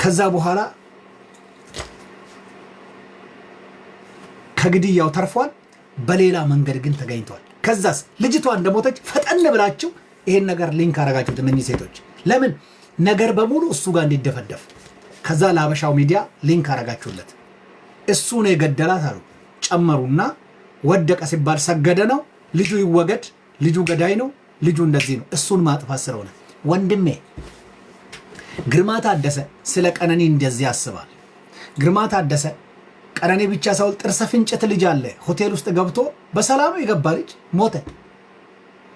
ከዛ በኋላ ከግድያው ተርፏል፣ በሌላ መንገድ ግን ተገኝቷል። ከዛስ ልጅቷ እንደሞተች ፈጠን ብላችሁ ይሄን ነገር ሊንክ አረጋችሁት እነኚህ ሴቶች። ለምን ነገር በሙሉ እሱ ጋር እንዲደፈደፍ። ከዛ ለሀበሻው ሚዲያ ሊንክ አረጋችሁለት። እሱ ነው የገደላት አሉ ጨመሩና፣ ወደቀ ሲባል ሰገደ ነው። ልጁ ይወገድ፣ ልጁ ገዳይ ነው፣ ልጁ እንደዚህ ነው። እሱን ማጥፋት ስለሆነ ወንድሜ ግርማ ታደሰ ስለ ቀነኒ እንደዚህ ያስባል። ግርማ ታደሰ ቀነኒ ብቻ ሳይሆን ጥርሰ ፍንጭት ልጅ አለ ሆቴል ውስጥ ገብቶ በሰላም የገባ ልጅ ሞተ።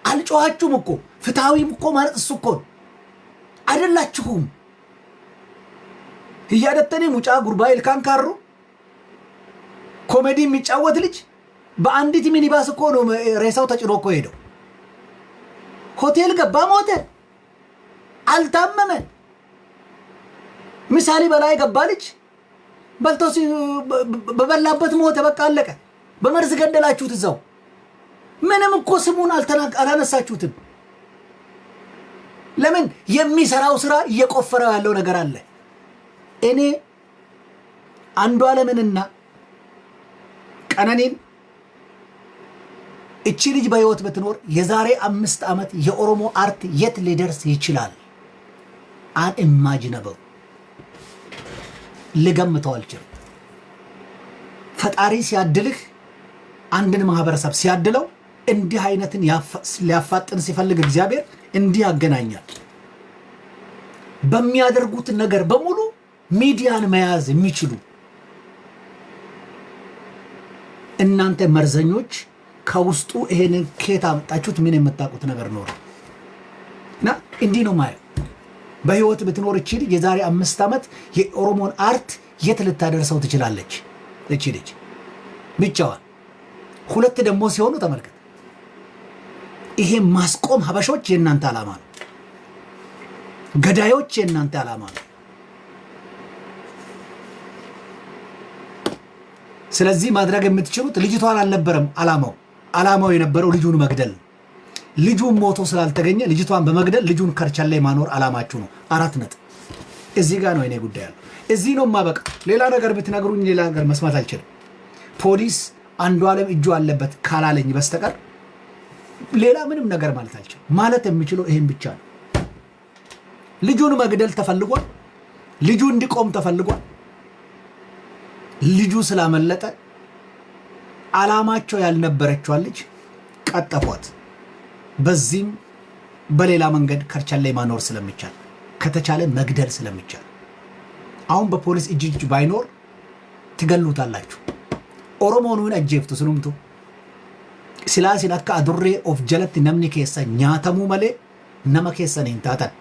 አልጮኻችሁም እኮ ፍትሃዊም እኮ ማለት እሱ እኮ አይደላችሁም። እያደተኔ ሙጫ ጉርባ ይልካን ካሩ ኮሜዲ የሚጫወት ልጅ በአንዲት ሚኒባስ እኮ ነው ሬሳው ተጭኖ እኮ ሄደው ሆቴል ገባ ሞተ። አልታመመ። ምሳሌ በላይ ገባ ልጅ በልቶ በበላበት ሞተ። በቃ አለቀ። በመርዝ ገደላችሁት እዛው። ምንም እኮ ስሙን አላነሳችሁትም። ለምን? የሚሰራው ስራ እየቆፈረው ያለው ነገር አለ። እኔ አንዱ ዓለምንና ቀነኒን እቺ ልጅ በህይወት ብትኖር የዛሬ 5 ዓመት የኦሮሞ አርት የት ሊደርስ ይችላል? አንኢማጂነብል ልገምተው አልችልም። ፈጣሪ ሲያድልህ አንድን ማህበረሰብ ሲያድለው እንዲህ አይነትን ሊያፋጥን ሲፈልግ እግዚአብሔር እንዲህ ያገናኛል። በሚያደርጉት ነገር በሙሉ ሚዲያን መያዝ የሚችሉ እናንተ መርዘኞች ከውስጡ ይሄንን ኬት አመጣችሁት? ምን የምታውቁት ነገር ኖር እና እንዲህ ነው ማለት በህይወት ብትኖር እቺ ልጅ የዛሬ 5 ዓመት የኦሮሞን አርት የት ልታደርሰው ትችላለች? እቺ ልጅ ብቻዋን። ሁለት ደግሞ ሲሆኑ ተመልከት። ይሄ ማስቆም ሀበሾች የእናንተ ዓላማ ነው። ገዳዮች የእናንተ ዓላማ ነው። ስለዚህ ማድረግ የምትችሉት ልጅቷን አልነበረም ዓላማው የነበረው ልጁን መግደል። ልጁን ሞቶ ስላልተገኘ ልጅቷን በመግደል ልጁን ከርቸሌ ላይ ማኖር ዓላማችሁ ነው። 4 ነጥብ። እዚህ ጋር ነው እኔ ጉዳይ ያለው። እዚህ ነው ማበቃ። ሌላ ነገር ብትነግሩኝ ሌላ ነገር መስማት አልችልም። ፖሊስ አንዱዓለም እጁ አለበት ካላለኝ በስተቀር ሌላ ምንም ነገር ማለት አልችልም። ማለት የምችለው ይሄን ብቻ ነው። ልጁን መግደል ተፈልጓል። ልጁ እንዲቆም ተፈልጓል። ልጁ ስላመለጠ ዓላማቸው ያልነበረችው ልጅ ቀጠፏት። በዚህም በሌላ መንገድ ከርቸሌ ላይ ማኖር ስለሚቻል ከተቻለ መግደል ስለሚቻል አሁን በፖሊስ እጅ ባይኖር ትገሉታላችሁ። ኦሮሞኑን አጀፍቱ ስኑምቱ ሲላሲን አካ አዱሬ ኦፍ ጀለት ነምኒ ኬሳ ኛተሙ መሌ ነመ ኬሰን ሂንታተን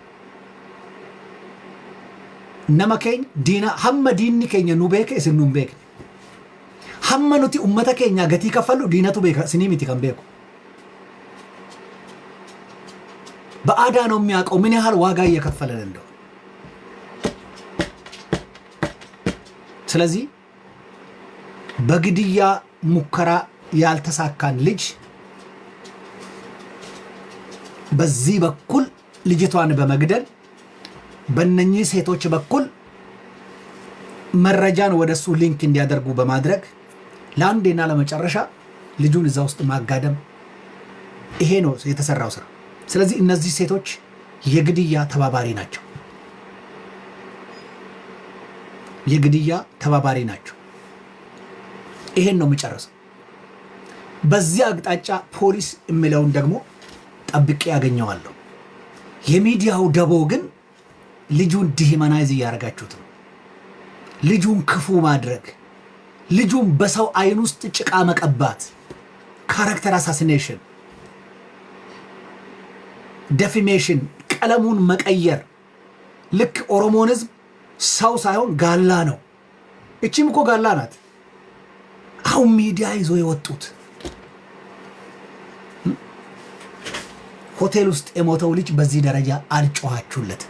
nama keenya diina hamma diinni keenya nu beeke isin nu beekne hamma nuti ummata keenya gatii kafallu diinatu beeka isinii miti kan beeku በአዳ ነው የሚያውቀው ምን ያህል ዋጋ እየከፈለ እንደው። ስለዚህ በግድያ ሙከራ ያልተሳካን ልጅ በዚህ በኩል ልጅቷን በመግደል በእነኚህ ሴቶች በኩል መረጃን ወደሱ ሊንክ እንዲያደርጉ በማድረግ ለአንዴና ለመጨረሻ ልጁን እዛ ውስጥ ማጋደም ይሄ ነው የተሰራው ስራ። ስለዚህ እነዚህ ሴቶች የግድያ ተባባሪ ናቸው። የግድያ ተባባሪ ናቸው። ይሄን ነው የሚጨርሰው። በዚህ አቅጣጫ ፖሊስ የሚለውን ደግሞ ጠብቄ ያገኘዋለሁ። የሚዲያው ደቦ ግን ልጁን ዲሂማናይዝ እያደረጋችሁት ነው። ልጁን ክፉ ማድረግ፣ ልጁን በሰው አይን ውስጥ ጭቃ መቀባት፣ ካራክተር አሳሲኔሽን፣ ዴፊሜሽን፣ ቀለሙን መቀየር። ልክ ኦሮሞን ህዝብ ሰው ሳይሆን ጋላ ነው። እቺም እኮ ጋላ ናት። አሁን ሚዲያ ይዞ የወጡት ሆቴል ውስጥ የሞተው ልጅ በዚህ ደረጃ አልጮኻችሁለት፣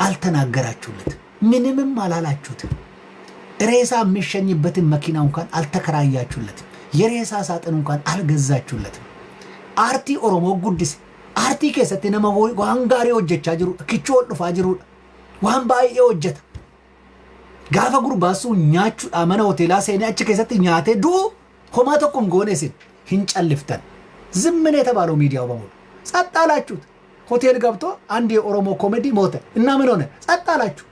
አልተናገራችሁለት፣ ምንምም አላላችሁት። ሬሳ የሚሸኝበትን መኪና እንኳን አልተከራያችሁለት። የሬሳ ሳጥን እንኳን አልገዛችሁለትም። አርቲ ኦሮሞ ጉድስ አርቲ ከሰተ ነማ ዋን ጋሪ ወጀቻ ጅሩ ክቾ ወልፋ ጅሩ ዋን ባይ ወጀታ ጋፋ ጉርባሱ ኛቹ አመና ሆቴላ ሰኔ አጭ ከሰተ ኛቴ ዱ ሆማተኩም ጎኔሲን hinጨልፍተን ዝምን የተባለው ሚዲያው በሙሉ ጸጥ አላችሁት። ሆቴል ገብቶ አንድ የኦሮሞ ኮሜዲ ሞተ እና ምን ሆነ? ጸጥ አላችሁ።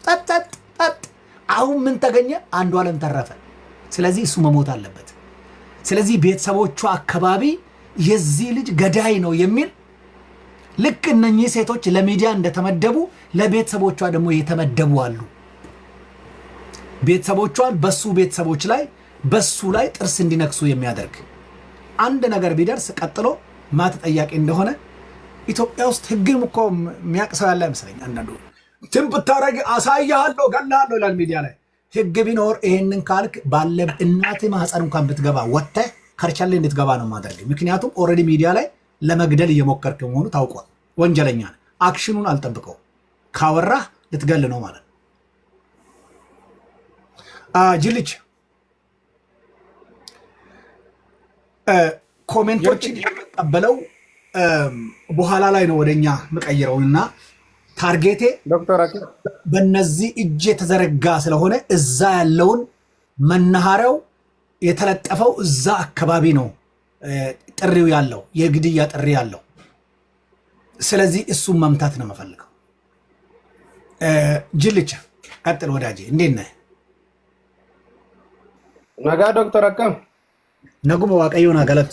ጸጥ። አሁን ምን ተገኘ? አንዱዓለም ተረፈ። ስለዚህ እሱ መሞት አለበት። ስለዚህ ቤተሰቦቹ አካባቢ የዚህ ልጅ ገዳይ ነው የሚል ልክ እነኚህ ሴቶች ለሚዲያ እንደተመደቡ ለቤተሰቦቿ ደግሞ የተመደቡ አሉ። ቤተሰቦቿን በሱ ቤተሰቦች ላይ በሱ ላይ ጥርስ እንዲነክሱ የሚያደርግ አንድ ነገር ቢደርስ ቀጥሎ ማተጠያቂ እንደሆነ ኢትዮጵያ ውስጥ ህግም እኮ የሚያቅሰው ያለ አይመስለኝ። አንዳንዱ ትንብ ታረግ አሳያለሁ ገላለሁ ይላል ሚዲያ ላይ። ህግ ቢኖር ይሄንን ካልክ ባለ እናት ማህፀን እንኳን ብትገባ ወጥተህ ከርቸሌ እንድትገባ ነው ማድረግ። ምክንያቱም ኦልሬዲ ሚዲያ ላይ ለመግደል እየሞከርክ መሆኑ ታውቋል። ወንጀለኛ ነህ። አክሽኑን አልጠብቀው ካወራህ ልትገል ነው ማለት ነው። ጅልች ኮሜንቶችን የተቀበለው በኋላ ላይ ነው ወደኛ መቀየረውና ታርጌቴ ዶክተር በእነዚህ እጅ የተዘረጋ ስለሆነ እዛ ያለውን መናኸሪያው የተለጠፈው እዛ አካባቢ ነው ጥሪው ያለው የግድያ ጥሪ ያለው። ስለዚህ እሱን መምታት ነው የምፈልገው። ጅልቻ ቀጥል ወዳጄ፣ እንዴት ነህ?
ነጋ ዶክተር አካም
ነጉመ ዋቀዩና ገለቱ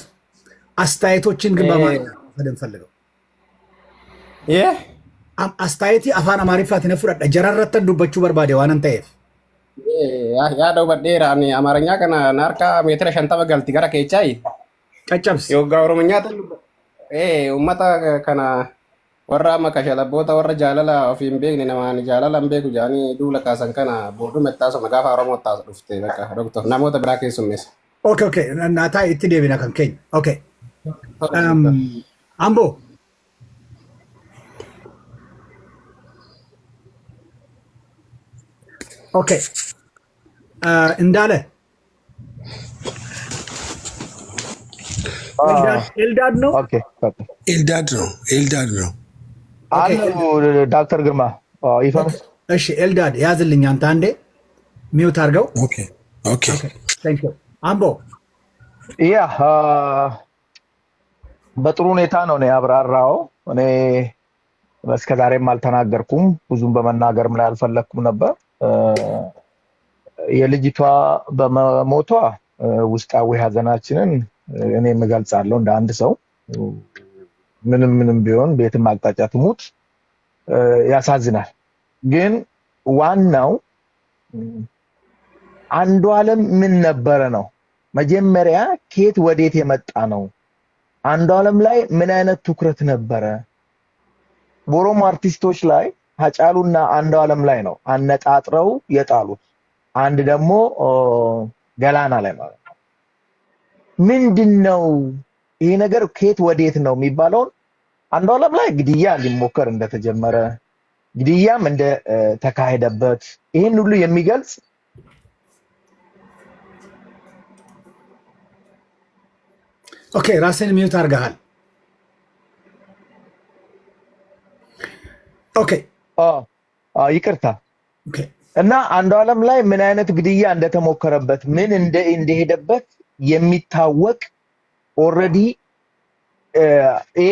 አስተያየቶችን ግን በማለት ፈልገው አስተያየቲ አፋን አማሪፋት ነፍረዳ ጀራረተን ዱበቹ በርባዴ ዋነን ተየፍ
ያደው በዴራኒ አማርኛ ከና ናርካ ሜትር ሸንታ በገልቲ ጋራ ከቻይ
ጨጨብስ
የወጋ ኦሮምኛ ተሉ ኡመታ ከና ወራ መከሸለ ቦታ ወራ ጃለላ ኦፊም ቤግኒ ነማን ጃለላ ምቤጉ ጃኒ ዱለ ካሰን ከና ቦዱ መጣሶ መጋፋ ኦሮሞ ታስ ዱፍቴ በቃ ዶክተር ናሞተ ብራኬ ሱሜስ
ኦኬ እናታ ኢትዴቢና ከንከኝ ኦኬ አምቦ ኦኬ እንዳለ ኤልዳድ ነው።
ኦኬ
ኤልዳድ ነው። ኤልዳድ ነው።
አሉ ዶክተር ግርማ ይፈምስ።
እሺ ኤልዳድ ያዝልኝ አንተ አንዴ ሚውት አድርገው።
ኦኬ ኦኬ
ታንክ ዩ አምቦ።
ያ በጥሩ ሁኔታ ነው ያብራራው። እኔ እስከዛሬም አልተናገርኩም፣ ብዙም በመናገርም ላይ አልፈለኩም ነበር። የልጅቷ በመሞቷ ውስጣዊ ሀዘናችንን እኔ እገልጻለሁ እንደ አንድ ሰው። ምንም ቢሆን ቤትም አቅጣጫ ትሙት ያሳዝናል። ግን ዋናው አንዱዓለም ምን ነበረ ነው መጀመሪያ ከየት ወዴት የመጣ ነው? አንዱዓለም ላይ ምን አይነት ትኩረት ነበረ? በኦሮሞ አርቲስቶች ላይ ሀጫሉና አንዱዓለም ላይ ነው አነጣጥረው የጣሉት። አንድ ደግሞ ገላና ላይ ማለት ነው። ምንድነው ይሄ ነገር ከየት ወዴት ነው የሚባለውን አንዱዓለም ላይ ግድያ ሊሞከር እንደተጀመረ ግድያም እንደ ተካሄደበት ይሄን ሁሉ የሚገልጽ
ኦኬ ራስን ሚውት አድርገሃል። ኦኬ
ይቅርታ።
ኦኬ
እና አንዱዓለም ላይ ምን አይነት ግድያ እንደተሞከረበት ምን እንደሄደበት የሚታወቅ ኦልሬዲ ይሄ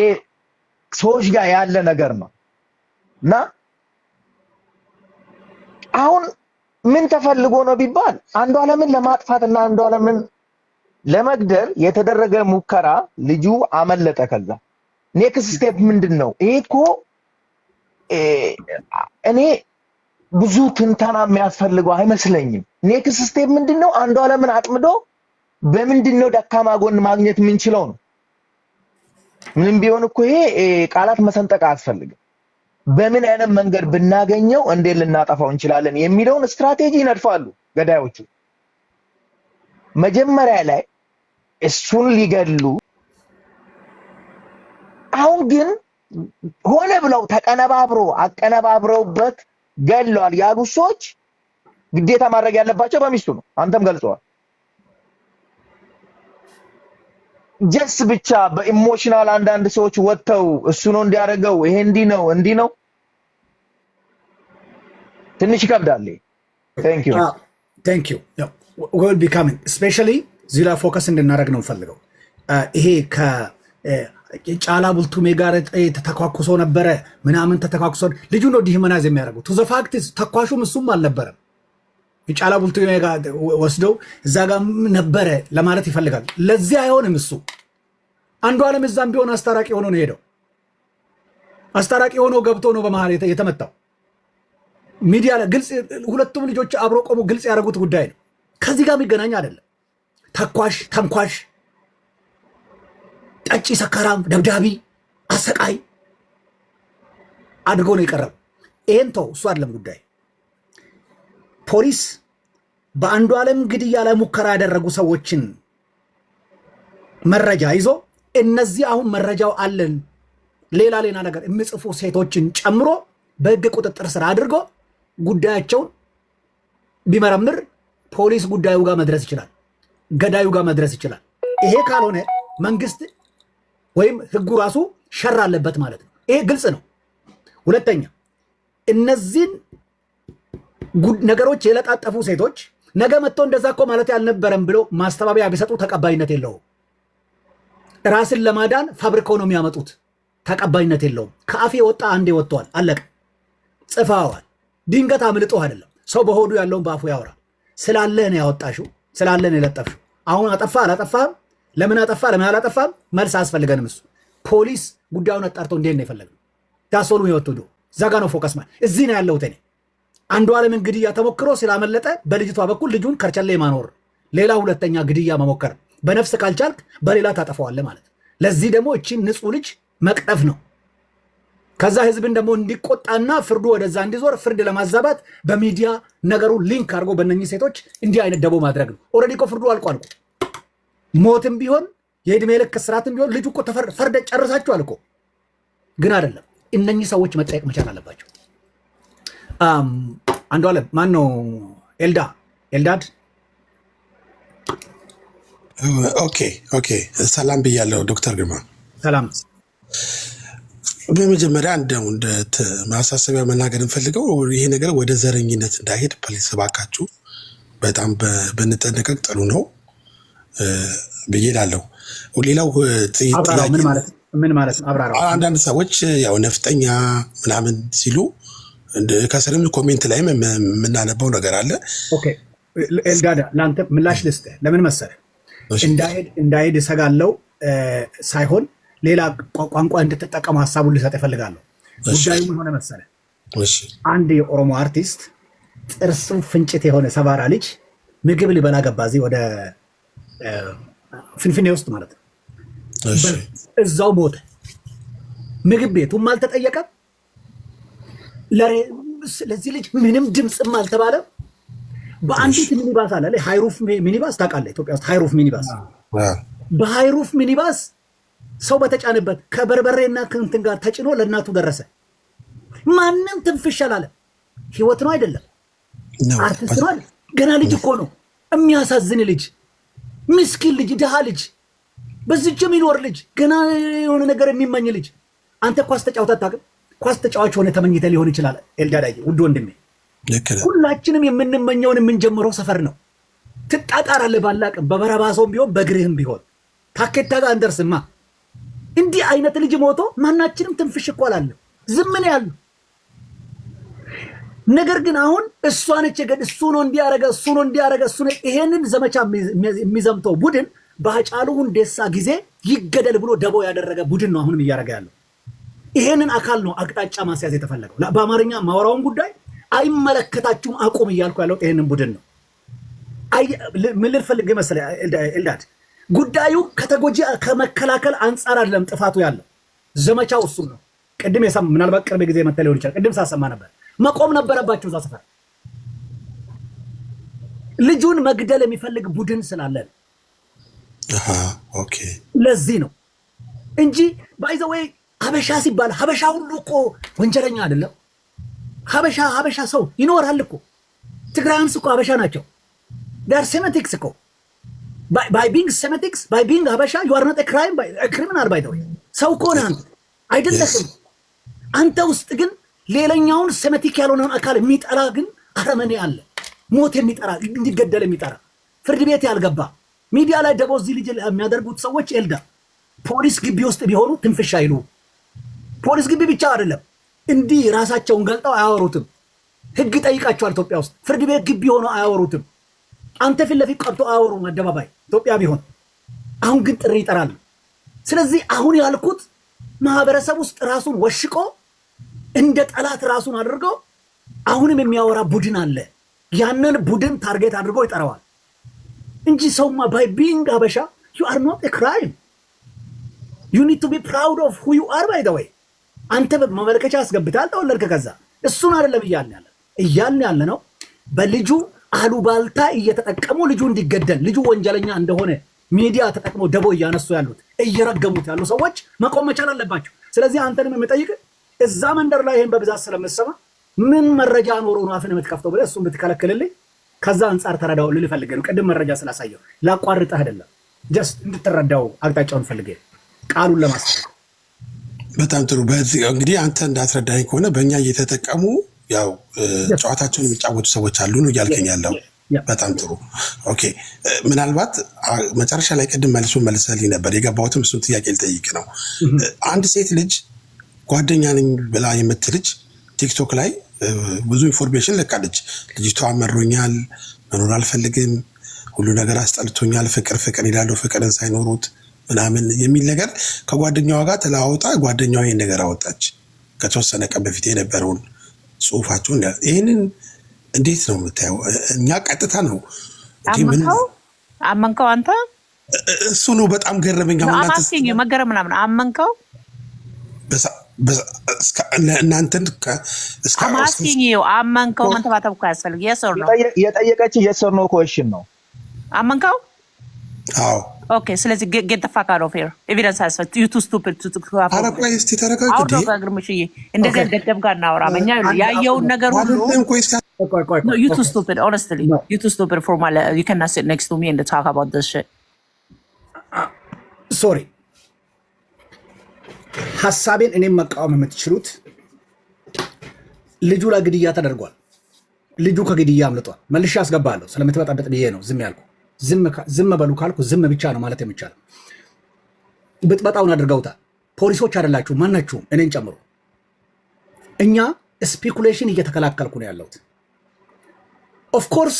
ሰዎች ጋር ያለ ነገር ነው። እና አሁን ምን ተፈልጎ ነው ቢባል አንዱዓለምን ለማጥፋትና አንዱዓለምን ለመግደል የተደረገ ሙከራ ልጁ አመለጠ። ከዛ ኔክስት ስቴፕ ምንድነው? ይሄ እኮ እኔ ብዙ ትንተና የሚያስፈልገው አይመስለኝም። ኔክስት ስቴፕ ምንድነው? አንዱዓለምን አጥምዶ በምንድነው ደካማ ጎን ማግኘት የምንችለው ነው። ምንም ቢሆን እኮ ይሄ ቃላት መሰንጠቅ አያስፈልግም። በምን አይነት መንገድ ብናገኘው እንዴት ልናጠፋው እንችላለን የሚለውን ስትራቴጂ ይነድፋሉ ገዳዮቹ። መጀመሪያ ላይ እሱን ሊገሉ፣ አሁን ግን ሆነ ብለው አቀነባብረውበት ገለዋል ያሉ ሰዎች ግዴታ ማድረግ ያለባቸው በሚስቱ ነው። አንተም ገልጸዋል። ጀስ ብቻ በኢሞሽናል አንዳንድ ሰዎች ወጥተው እሱ ነው እንዲያደርገው ይሄ እንዲህ ነው ትንሽ ይከብዳል።
ቴንክ ዩ will be coming especially ዚላ ፎከስ እንድናደርግ ነው ፈልገው። ይሄ ከጫላ ቡልቱሜ ጋር ተተኳኩሶ ነበረ ምናምን ተተኳኩሶ ልጁ ነው ዲህመናዝ የሚያደርጉት ቱ ዘ ፋክት ተኳሹም እሱም አልነበረም። የጫላ ቡልቱሜ ጋር ወስደው እዛ ጋር ነበረ ለማለት ይፈልጋል። ለዚህ አይሆንም። እሱ አንዱዓለም እዛም ቢሆን አስታራቂ ሆኖ ነው ሄደው። አስታራቂ ሆኖ ገብቶ ነው በመሃል የተመታው። ሚዲያ ላይ ግልጽ ሁለቱም ልጆች አብሮ ቆሞ ግልጽ ያደረጉት ጉዳይ ነው። ከዚህ ጋር የሚገናኝ አይደለም። ተኳሽ፣ ተንኳሽ፣ ጠጪ፣ ሰካራም፣ ደብዳቢ፣ አሰቃይ አድርጎ ነው የቀረበው። ይሄን ተው፣ እሱ አይደለም ጉዳይ። ፖሊስ በአንዱዓለም ግድያ ላይ ሙከራ ያደረጉ ሰዎችን መረጃ ይዞ እነዚህ አሁን መረጃው አለን ሌላ ነገር የሚጽፉ ሴቶችን ጨምሮ በህግ ቁጥጥር ስር አድርጎ ጉዳያቸውን ቢመረምር ፖሊስ ጉዳዩ ጋር መድረስ ይችላል፣ ገዳዩ ጋር መድረስ ይችላል። ይሄ ካልሆነ መንግስት ወይም ህጉ ራሱ ሸር አለበት ማለት ነው። ይሄ ግልጽ ነው። ሁለተኛ እነዚህን ነገሮች የለጣጠፉ ሴቶች ነገ መጥቶ እንደዛ እኮ ማለት ያልነበረም ብሎ ማስተባበያ ቢሰጡ ተቀባይነት የለውም። ራስን ለማዳን ፋብሪካው ነው የሚያመጡት፣ ተቀባይነት የለውም። ከአፌ ወጣ አንዴ ወጥቷል፣ አለቀ። ጽፈዋል። ድንገት አምልጦ አይደለም። ሰው በሆዱ ያለውን በአፉ ያወራል። ስላለህ ነው ያወጣሽው፣ ስላለህ ነው የለጠፍሽው። አሁን አጠፋ አላጠፋም፣ ለምን አጠፋ ለምን አላጠፋም መልስ አያስፈልገንም። እሱ ፖሊስ ጉዳዩን አጣርቶ እንዴት ነው የፈለግነው ታሶሉ ይወጥዱ ዛጋ ነው ፎከስ ማለት እዚህ ነው ያለሁት እኔ። አንዱዓለም ግድያ ተሞክሮ ስላመለጠ በልጅቷ በኩል ልጁን ከርቸሌ ማኖር፣ ሌላ ሁለተኛ ግድያ መሞከር። በነፍስ ካልቻልክ በሌላ ታጠፈዋለህ ማለት። ለዚህ ደግሞ እቺን ንጹህ ልጅ መቅጠፍ ነው። ከዛ ህዝብን ደግሞ እንዲቆጣና ፍርዱ ወደዛ እንዲዞር ፍርድ ለማዛባት በሚዲያ ነገሩ ሊንክ አድርጎ በእነኚህ ሴቶች እንዲህ አይነት ደቦ ማድረግ ነው። ኦልሬዲ እኮ ፍርዱ አልቋል እኮ። ሞትም ቢሆን የዕድሜ ልክ እስራትም ቢሆን ልጁ እኮ ፈርደ ጨርሳችኋል እኮ። ግን አይደለም፣ እነኚህ ሰዎች መጠየቅ መቻል አለባቸው። አንዱዓለም ማን ነው? ኤልዳድ
ኦኬ ሰላም ብያለሁ ዶክተር ግርማ።
ሰላም።
በመጀመሪያ እንደው እንደ ማሳሰቢያ መናገር እንፈልገው ይሄ ነገር ወደ ዘረኝነት እንዳይሄድ ፕሊስ እባካችሁ በጣም ብንጠነቀቅ ጥሩ ነው ብዬ እላለሁ። ሌላው
ምን ማለት ነው? አብራራው።
አንዳንድ ሰዎች ያው ነፍጠኛ ምናምን ሲሉ ከስርም ኮሜንት ላይም የምናነበው ነገር አለ።
ኦኬ ኤልዳዳ ለአንተ ምላሽ ልስጥህ። ለምን መሰለህ? እንዳይሄድ እሰጋለሁ ሳይሆን ሌላ ቋንቋ እንድትጠቀሙ ሀሳቡን ልሰጥ እፈልጋለሁ። ጉዳዩ ምን ሆነ መሰለህ? አንድ የኦሮሞ አርቲስት ጥርሱ ፍንጭት የሆነ ሰባራ ልጅ ምግብ ሊበላ ገባ እዚህ ወደ ፍንፍኔ ውስጥ ማለት ነው። እዛው ሞተ። ምግብ ቤቱም አልተጠየቀም። ለዚህ ልጅ ምንም ድምፅም አልተባለም። በአንዲት ሚኒባስ አለ ሃይሩፍ ሚኒባስ ታውቃለህ? ኢትዮጵያ ውስጥ ሃይሩፍ ሚኒባስ፣ በሃይሩፍ ሚኒባስ ሰው በተጫነበት ከበርበሬና ከእንትን ጋር ተጭኖ ለእናቱ ደረሰ። ማንም ትንፍሽ አላለም። ህይወት ነው አይደለም? አርቲስት ነው አይደል? ገና ልጅ እኮ ነው። የሚያሳዝን ልጅ፣ ምስኪን ልጅ፣ ድሃ ልጅ፣ በዚች የሚኖር ልጅ፣ ገና የሆነ ነገር የሚመኝ ልጅ። አንተ ኳስ ተጫውተህ አታውቅም? ኳስ ተጫዋች ሆነ ተመኝተ ሊሆን ይችላል። ኤልዳዳዬ ውድ ወንድሜ፣ ሁላችንም የምንመኘውን የምንጀምረው ሰፈር ነው። ትጣጣራለህ ባላቅም፣ በበረባሰውም ቢሆን በእግርህም ቢሆን ታኬታ ጋር እንደርስማ። እንዲህ አይነት ልጅ ሞቶ ማናችንም ትንፍሽ እኮ አላለም። ዝም ነው ያሉ። ነገር ግን አሁን እሷ ነች እሱ ነው እንዲያረገ እሱ ነው እንዲያረገ እሱ ነው። ይሄንን ዘመቻ የሚዘምተው ቡድን በሃጫሉ ሁንዴሳ ጊዜ ይገደል ብሎ ደቦ ያደረገ ቡድን ነው አሁንም እያረገ ያለው። ይሄንን አካል ነው አቅጣጫ ማስያዝ የተፈለገው። በአማርኛ ማወራውን ጉዳይ አይመለከታችሁም አቁም እያልኩ ያለው ይሄንን ቡድን ነው። ምን ልፈልግ መሰለህ ኤልዳድ፣ ጉዳዩ ከተጎጂ ከመከላከል አንጻር አይደለም ጥፋቱ ያለው፣ ዘመቻው እሱ ነው። ቅድም ምናልባት ቅርብ ጊዜ መተህ ሊሆን ይችላል። ቅድም ሳሰማ ነበር። መቆም ነበረባቸው እዛ ሰፈር። ልጁን መግደል የሚፈልግ ቡድን ስላለ
ኦኬ፣
ለዚህ ነው እንጂ ባይ ዘ ዌይ ሀበሻ ሲባል ሀበሻ ሁሉ እኮ ወንጀለኛ አይደለም። ሀበሻ ሰው ይኖራል እኮ። ትግራይንስ እኮ ሀበሻ ናቸው። ዳር ሴሜቲክስ እኮ ባይ ቢንግ ሴሜቲክስ ባይ ቢንግ ሀበሻ ዩ አር ኖት ኤ ክራይም ክሪሚናል ባይ ዘ ዌይ። ሰው እኮ ነህ አንተ አይደለህም። አንተ ውስጥ ግን ሌላኛውን ሴሜቲክ ያልሆነውን አካል የሚጠራ ግን አረመኔ አለ። ሞት የሚጠራ እንዲገደል የሚጠራ ፍርድ ቤት ያልገባ ሚዲያ ላይ ደቦ እዚህ ልጅ የሚያደርጉት ሰዎች ኤልዳ ፖሊስ ግቢ ውስጥ ቢሆኑ ትንፍሻ አይሉ። ፖሊስ ግቢ ብቻ አይደለም እንዲህ ራሳቸውን ገልጠው አያወሩትም። ህግ ጠይቃቸዋል። ኢትዮጵያ ውስጥ ፍርድ ቤት ግቢ ሆኖ አያወሩትም። አንተ ፊት ለፊት ቀርቶ አያወሩም አደባባይ ኢትዮጵያ ቢሆን። አሁን ግን ጥሪ ይጠራሉ። ስለዚህ አሁን ያልኩት ማህበረሰብ ውስጥ ራሱን ወሽቆ እንደ ጠላት ራሱን አድርገው አሁንም የሚያወራ ቡድን አለ። ያንን ቡድን ታርጌት አድርጎ ይጠራዋል እንጂ ሰውማ ባይ ቢንግ ሀበሻ ዩ አር ኖት ኤ ክራይም ዩ ኒድ ቱ ቢ ፕራውድ ኦፍ ሁ ዩ አር ባይ ዘ ዌይ። አንተ መመልከቻ አስገብታል ተወለድክ። ከዛ እሱን አይደለም እያልን ያለ ነው። በልጁ አሉባልታ እየተጠቀሙ ልጁ እንዲገደል ልጁ ወንጀለኛ እንደሆነ ሚዲያ ተጠቅሞ ደቦ እያነሱ ያሉት እየረገሙት ያሉ ሰዎች መቆም መቻል አለባቸው። ስለዚህ አንተንም የምጠይቅ እዛ መንደር ላይ ይሄን በብዛት ስለምሰማ ምን መረጃ ኖሮ ነው አፍን የምትከፍተው ብለህ እሱን ብትከለክልልኝ ከዛ አንጻር ተረዳው ልል ፈልጌ ነው። ቅድም መረጃ ስላሳየው ላቋርጥህ አይደለም፣ ጀስት እንድትረዳው አቅጣጫውን ፈልጌ ቃሉን ለማስተካከል።
በጣም ጥሩ። በዚህ እንግዲህ አንተ እንዳስረዳኝ ከሆነ በእኛ እየተጠቀሙ ያው ጨዋታቸውን የሚጫወቱ ሰዎች አሉ ነው እያልከኝ ያለው። በጣም ጥሩ ኦኬ። ምናልባት መጨረሻ ላይ ቅድም መልሰልኝ ነበር የገባሁትም እሱን ጥያቄ ልጠይቅ ነው። አንድ ሴት ልጅ ጓደኛ ነኝ ብላ የምትልጅ ቲክቶክ ላይ ብዙ ኢንፎርሜሽን ለቃለች። ልጅቷ መሮኛል፣ መኖር አልፈልግም፣ ሁሉ ነገር አስጠልቶኛል፣ ፍቅር ይላሉ፣ ፍቅርን ሳይኖሩት ምናምን የሚል ነገር ከጓደኛዋ ጋር ተለዋውጣ ጓደኛዋ ይህን ነገር አወጣች። ከተወሰነ ቀን በፊት የነበረውን ጽሁፋቸውን ይህንን እንዴት ነው የምታየው? እኛ ቀጥታ ነው
አመንከው አንተ?
እሱ ነው በጣም ገረመኝ።
መገረም ምናምን አመንከው?
እናንተን
አመንከው? መንተባተብ እኮ ያስፈልግ።
የጠየቀች የስ ኦር ኖ ኩዌስችን ነው።
አመንከው?
አዎ።
ኦኬ። ስለዚህ get the fuck out of here. Evidence has you too stupid to
ኧረ ቆይ እስቲ ተረጋግጥ።
እንደዚህ ገደብ ጋር እናውራ። እኛ ያየውን ነገር ሁሉ No, you too stupid, honestly. You too stupid for my you cannot sit next to me and talk about this shit.
ሶሪ ሐሳቤን እኔም መቃወም የምትችሉት ልጁ ላይ ግድያ ተደርጓል። ልጁ ከግድያ አምልጧል። መልሼ አስገባለሁ ስለምትበጣበጥ ብዬ ነው ዝም ያልኩ። ዝም በሉ ካልኩ ዝም ብቻ ነው ማለት የሚቻለው። ብጥበጣውን አድርገውታል። ፖሊሶች አይደላችሁ ማናችሁም እኔን ጨምሮ። እኛ ስፔኩሌሽን እየተከላከልኩ ነው ያለሁት። ኦፍ ኮርስ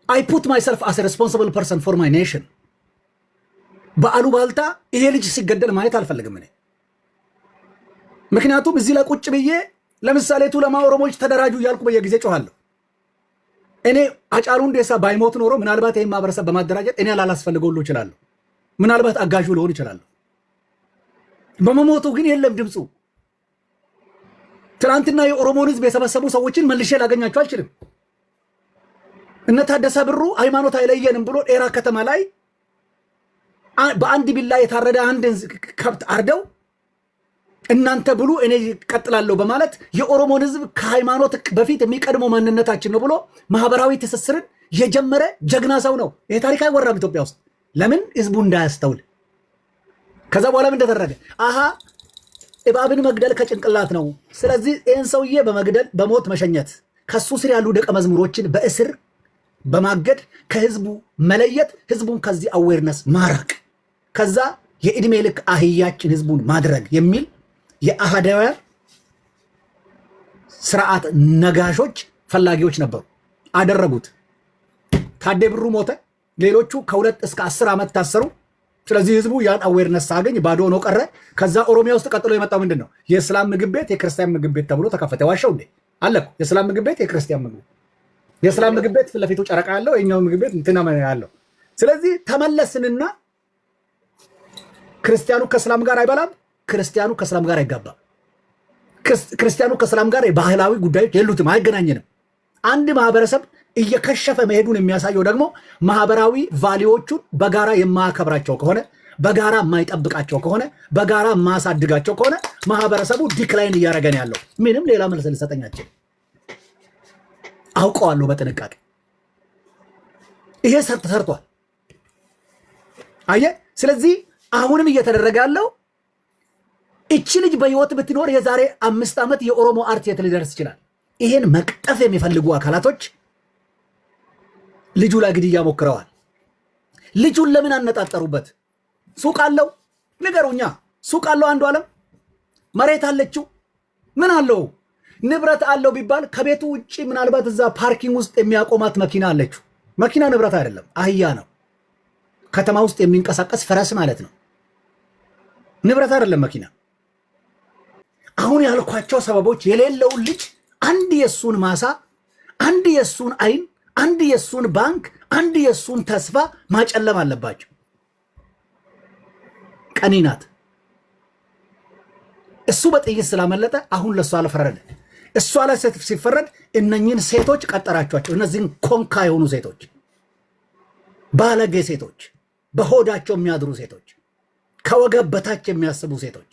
አይ ፑት ማይሰልፍ አስ ሬስፖንሲብል ፐርሰን ፎር ማይ ኔሽን። በአሉባልታ ይሄ ልጅ ሲገደል ማየት አልፈልግም እኔ። ምክንያቱም እዚህ ላይ ቁጭ ብዬ ለምሳሌ ቱለማ ኦሮሞዎች ተደራጁ እያልኩ በየጊዜ ጮኋለሁ። እኔ ሃጫሉ ሁንዴሳ ባይሞት ኖሮ ምናልባት ይህን ማህበረሰብ በማደራጀት እኔ ላላስፈልገው ሁሉ እችላለሁ። ምናልባት አጋዡ ልሆን እችላለሁ። በመሞቱ ግን የለም ድምፁ። ትናንትና የኦሮሞን ህዝብ የሰበሰቡ ሰዎችን መልሼ ላገኛቸው አልችልም። እነ ታደሰ ብሩ ሃይማኖት አይለየንም ብሎ ዴራ ከተማ ላይ በአንድ ቢላ የታረደ አንድ ከብት አርደው እናንተ ብሉ እኔ ቀጥላለሁ በማለት የኦሮሞን ህዝብ ከሃይማኖት በፊት የሚቀድመው ማንነታችን ነው ብሎ ማህበራዊ ትስስርን የጀመረ ጀግና ሰው ነው። ይሄ ታሪክ አይወራም ኢትዮጵያ ውስጥ። ለምን? ህዝቡ እንዳያስተውል። ከዛ በኋላ ምን ተደረገ? አሃ እባብን መግደል ከጭንቅላት ነው። ስለዚህ ይህን ሰውዬ በመግደል በሞት መሸኘት፣ ከሱ ስር ያሉ ደቀ መዝሙሮችን በእስር በማገድ ከህዝቡ መለየት፣ ህዝቡን ከዚህ አዌርነስ ማራቅ፣ ከዛ የእድሜ ልክ አህያችን ህዝቡን ማድረግ የሚል የአህዳውያን ስርዓት ነጋሾች ፈላጊዎች ነበሩ። አደረጉት። ታዴ ብሩ ሞተ። ሌሎቹ ከ2 እስከ 10 ዓመት ታሰሩ። ስለዚህ ህዝቡ ያን አዌርነስ ሳገኝ ባዶ ሆኖ ቀረ። ከዛ ኦሮሚያ ውስጥ ቀጥሎ የመጣው ምንድን ነው? የእስላም ምግብ ቤት፣ የክርስቲያን ምግብ ቤት ተብሎ ተከፈተ። ዋሻው እንዴ አለኩ። የእስላም ምግብ ቤት፣ የክርስቲያን ምግብ ቤት። የእስላም ምግብ ቤት ፊት ለፊቱ ጨረቃ ያለው፣ የኛው ምግብ ቤት እንትና ያለው። ስለዚህ ተመለስንና ክርስቲያኑ ከእስላም ጋር አይበላም፣ ክርስቲያኑ ከእስላም ጋር አይጋባም። ክርስቲያኑ ከእስላም ጋር ባህላዊ ጉዳዮች የሉትም፣ አይገናኝንም። አንድ ማህበረሰብ እየከሸፈ መሄዱን የሚያሳየው ደግሞ ማህበራዊ ቫሊዎቹን በጋራ የማያከብራቸው ከሆነ፣ በጋራ የማይጠብቃቸው ከሆነ፣ በጋራ የማያሳድጋቸው ከሆነ ማህበረሰቡ ዲክላይን እያደረገን ያለው። ምንም ሌላ መልስ ልሰጠኛቸው አውቀዋለሁ በጥንቃቄ። ይሄ ተሰርቷል። አየ። ስለዚህ አሁንም እየተደረገ ያለው እቺ ልጅ በህይወት ብትኖር የዛሬ 5 ዓመት የኦሮሞ አርት የት ሊደርስ ይችላል? ይሄን መቅጠፍ የሚፈልጉ አካላቶች ልጁ ላይ ግድያ ሞክረዋል። ልጁን ለምን አነጣጠሩበት? ሱቅ አለው ንገሩኛ። ሱቅ አለው አንዱ ዓለም መሬት አለችው ምን አለው ንብረት አለው ቢባል ከቤቱ ውጪ ምናልባት እዛ ፓርኪንግ ውስጥ የሚያቆማት መኪና አለችው። መኪና ንብረት አይደለም፣ አህያ ነው። ከተማ ውስጥ የሚንቀሳቀስ ፈረስ ማለት ነው። ንብረት አይደለም መኪና። አሁን ያልኳቸው ሰበቦች የሌለውን ልጅ አንድ የሱን ማሳ፣ አንድ የሱን አይን፣ አንድ የሱን ባንክ፣ አንድ የሱን ተስፋ ማጨለም አለባቸው። ቀኒ ናት። እሱ በጥይት ስላመለጠ አሁን ለሷ አልፈረደ። እሷ ላይ ሲፈረድ እነኝን ሴቶች ቀጠራቸዋቸው። እነዚህን ኮንካ የሆኑ ሴቶች፣ ባለጌ ሴቶች፣ በሆዳቸው የሚያድሩ ሴቶች፣ ከወገብ በታች የሚያስቡ ሴቶች፣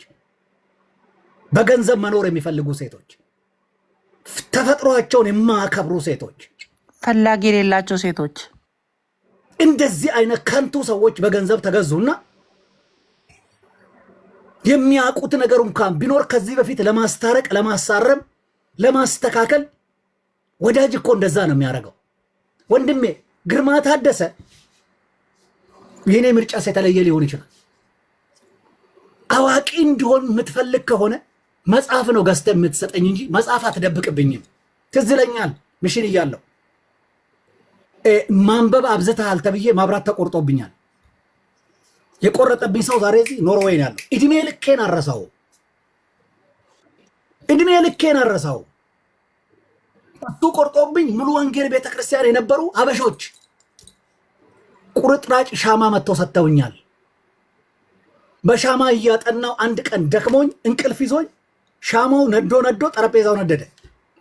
በገንዘብ መኖር የሚፈልጉ ሴቶች፣ ተፈጥሯቸውን የማያከብሩ ሴቶች፣
ፈላጊ የሌላቸው ሴቶች።
እንደዚህ አይነት ከንቱ ሰዎች በገንዘብ ተገዙና የሚያውቁት ነገር እንኳን ቢኖር ከዚህ በፊት ለማስታረቅ፣ ለማሳረም፣ ለማስተካከል ወዳጅ እኮ እንደዛ ነው የሚያደርገው። ወንድሜ ግርማ ታደሰ የኔ ምርጫስ የተለየ ሊሆን ይችላል። አዋቂ እንዲሆን የምትፈልግ ከሆነ መጽሐፍ ነው ገዝተህ የምትሰጠኝ እንጂ መጽሐፍ አትደብቅብኝም። ትዝ ይለኛል ምሽን እያለሁ ማንበብ አብዝተሃል ተብዬ ማብራት ተቆርጦብኛል። የቆረጠብኝ ሰው ዛሬ እዚህ ኖርዌይ ነው ያለው። እድሜ ልኬን አረሳው፣ እድሜ ልኬን አረሳው። እሱ ቆርጦብኝ ሙሉ ወንጌል ቤተክርስቲያን የነበሩ አበሾች ቁርጥራጭ ሻማ መጥተው ሰጥተውኛል። በሻማ እያጠናው አንድ ቀን ደክሞኝ እንቅልፍ ይዞኝ ሻማው ነዶ ነዶ ጠረጴዛው ነደደ።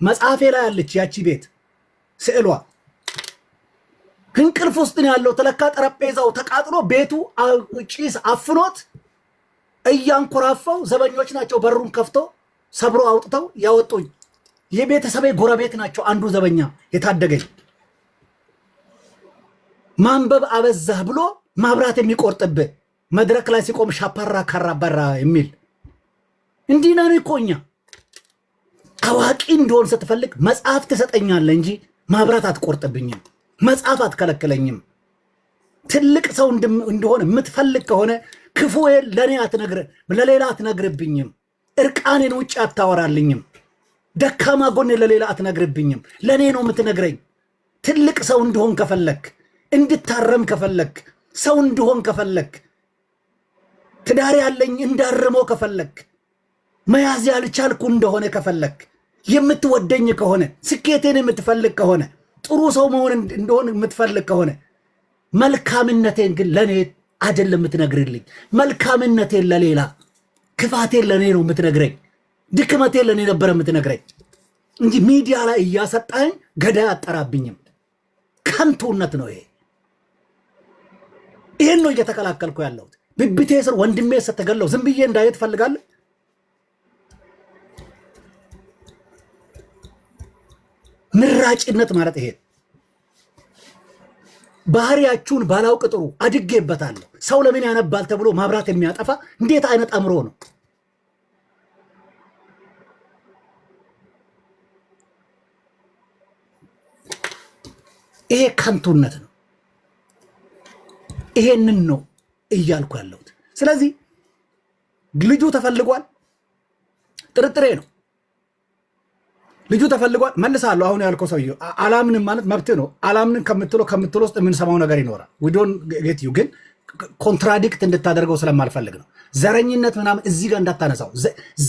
መጽሐፌ ላይ አለች ያቺ ቤት ስዕሏ። እንቅልፍ ውስጥ ነው ያለው። ተለካ ጠረጴዛው ተቃጥሎ ቤቱ ጭስ አፍኖት እያንኮራፋው ዘበኞች ናቸው በሩን ከፍቶ ሰብሮ አውጥተው ያወጡኝ። የቤተሰቤ ጎረቤት ናቸው። አንዱ ዘበኛ የታደገኝ ማንበብ አበዛህ ብሎ ማብራት የሚቆርጥብህ መድረክ ላይ ሲቆም ሻፓራ ካራባራ የሚል እንዲህ ነን እኮ እኛ። አዋቂ እንደሆን ስትፈልግ መጽሐፍ ትሰጠኛለህ እንጂ ማብራት አትቆርጥብኝም፣ መጽሐፍ አትከለክለኝም። ትልቅ ሰው እንደሆነ የምትፈልግ ከሆነ ክፉዬን ለሌላ አትነግርብኝም። እርቃኔን ውጭ አታወራልኝም። ደካማ ጎኔ ለሌላ አትነግርብኝም። ለእኔ ነው የምትነግረኝ። ትልቅ ሰው እንደሆን ከፈለክ፣ እንድታረም ከፈለክ፣ ሰው እንደሆን ከፈለክ፣ ትዳር ያለኝ እንዳርመው ከፈለክ፣ መያዝ ያልቻልኩ እንደሆነ ከፈለክ፣ የምትወደኝ ከሆነ፣ ስኬቴን የምትፈልግ ከሆነ፣ ጥሩ ሰው መሆን እንደሆን የምትፈልግ ከሆነ መልካምነቴን ግን ለእኔ አይደለም የምትነግርልኝ። መልካምነቴን ለሌላ፣ ክፋቴን ለእኔ ነው የምትነግረኝ። ድክመቴን ለእኔ ነበር የምትነግረኝ እንጂ ሚዲያ ላይ እያሰጣኝ ገዳይ አጠራብኝም። ከንቱነት ነው ይሄ። ይህን ነው እየተከላከልኩ ያለሁት። ብብቴ ስር ወንድሜ ስትገለው ዝም ብዬ እንዳየት ፈልጋለሁ? ምራጭነት ማለት ይሄ። ባህሪያችሁን ባላውቅ ጥሩ አድጌበታለሁ። ሰው ለምን ያነባል ተብሎ ማብራት የሚያጠፋ እንዴት አይነት አእምሮ ነው? ይሄ ከንቱነት ነው። ይሄንን ነው እያልኩ ያለሁት። ስለዚህ ልጁ ተፈልጓል፣ ጥርጥሬ ነው። ልጁ ተፈልጓል። መልሳለሁ። አሁን ያልከው ሰውዬው አላምንም ማለት መብት ነው። አላምንም ከምትለው ውስጥ የምንሰማው ነገር ይኖራል። ዊዶን ጌት ዩ ግን ኮንትራዲክት እንድታደርገው ስለማልፈልግ ነው። ዘረኝነት ምናምን እዚህ ጋር እንዳታነሳው።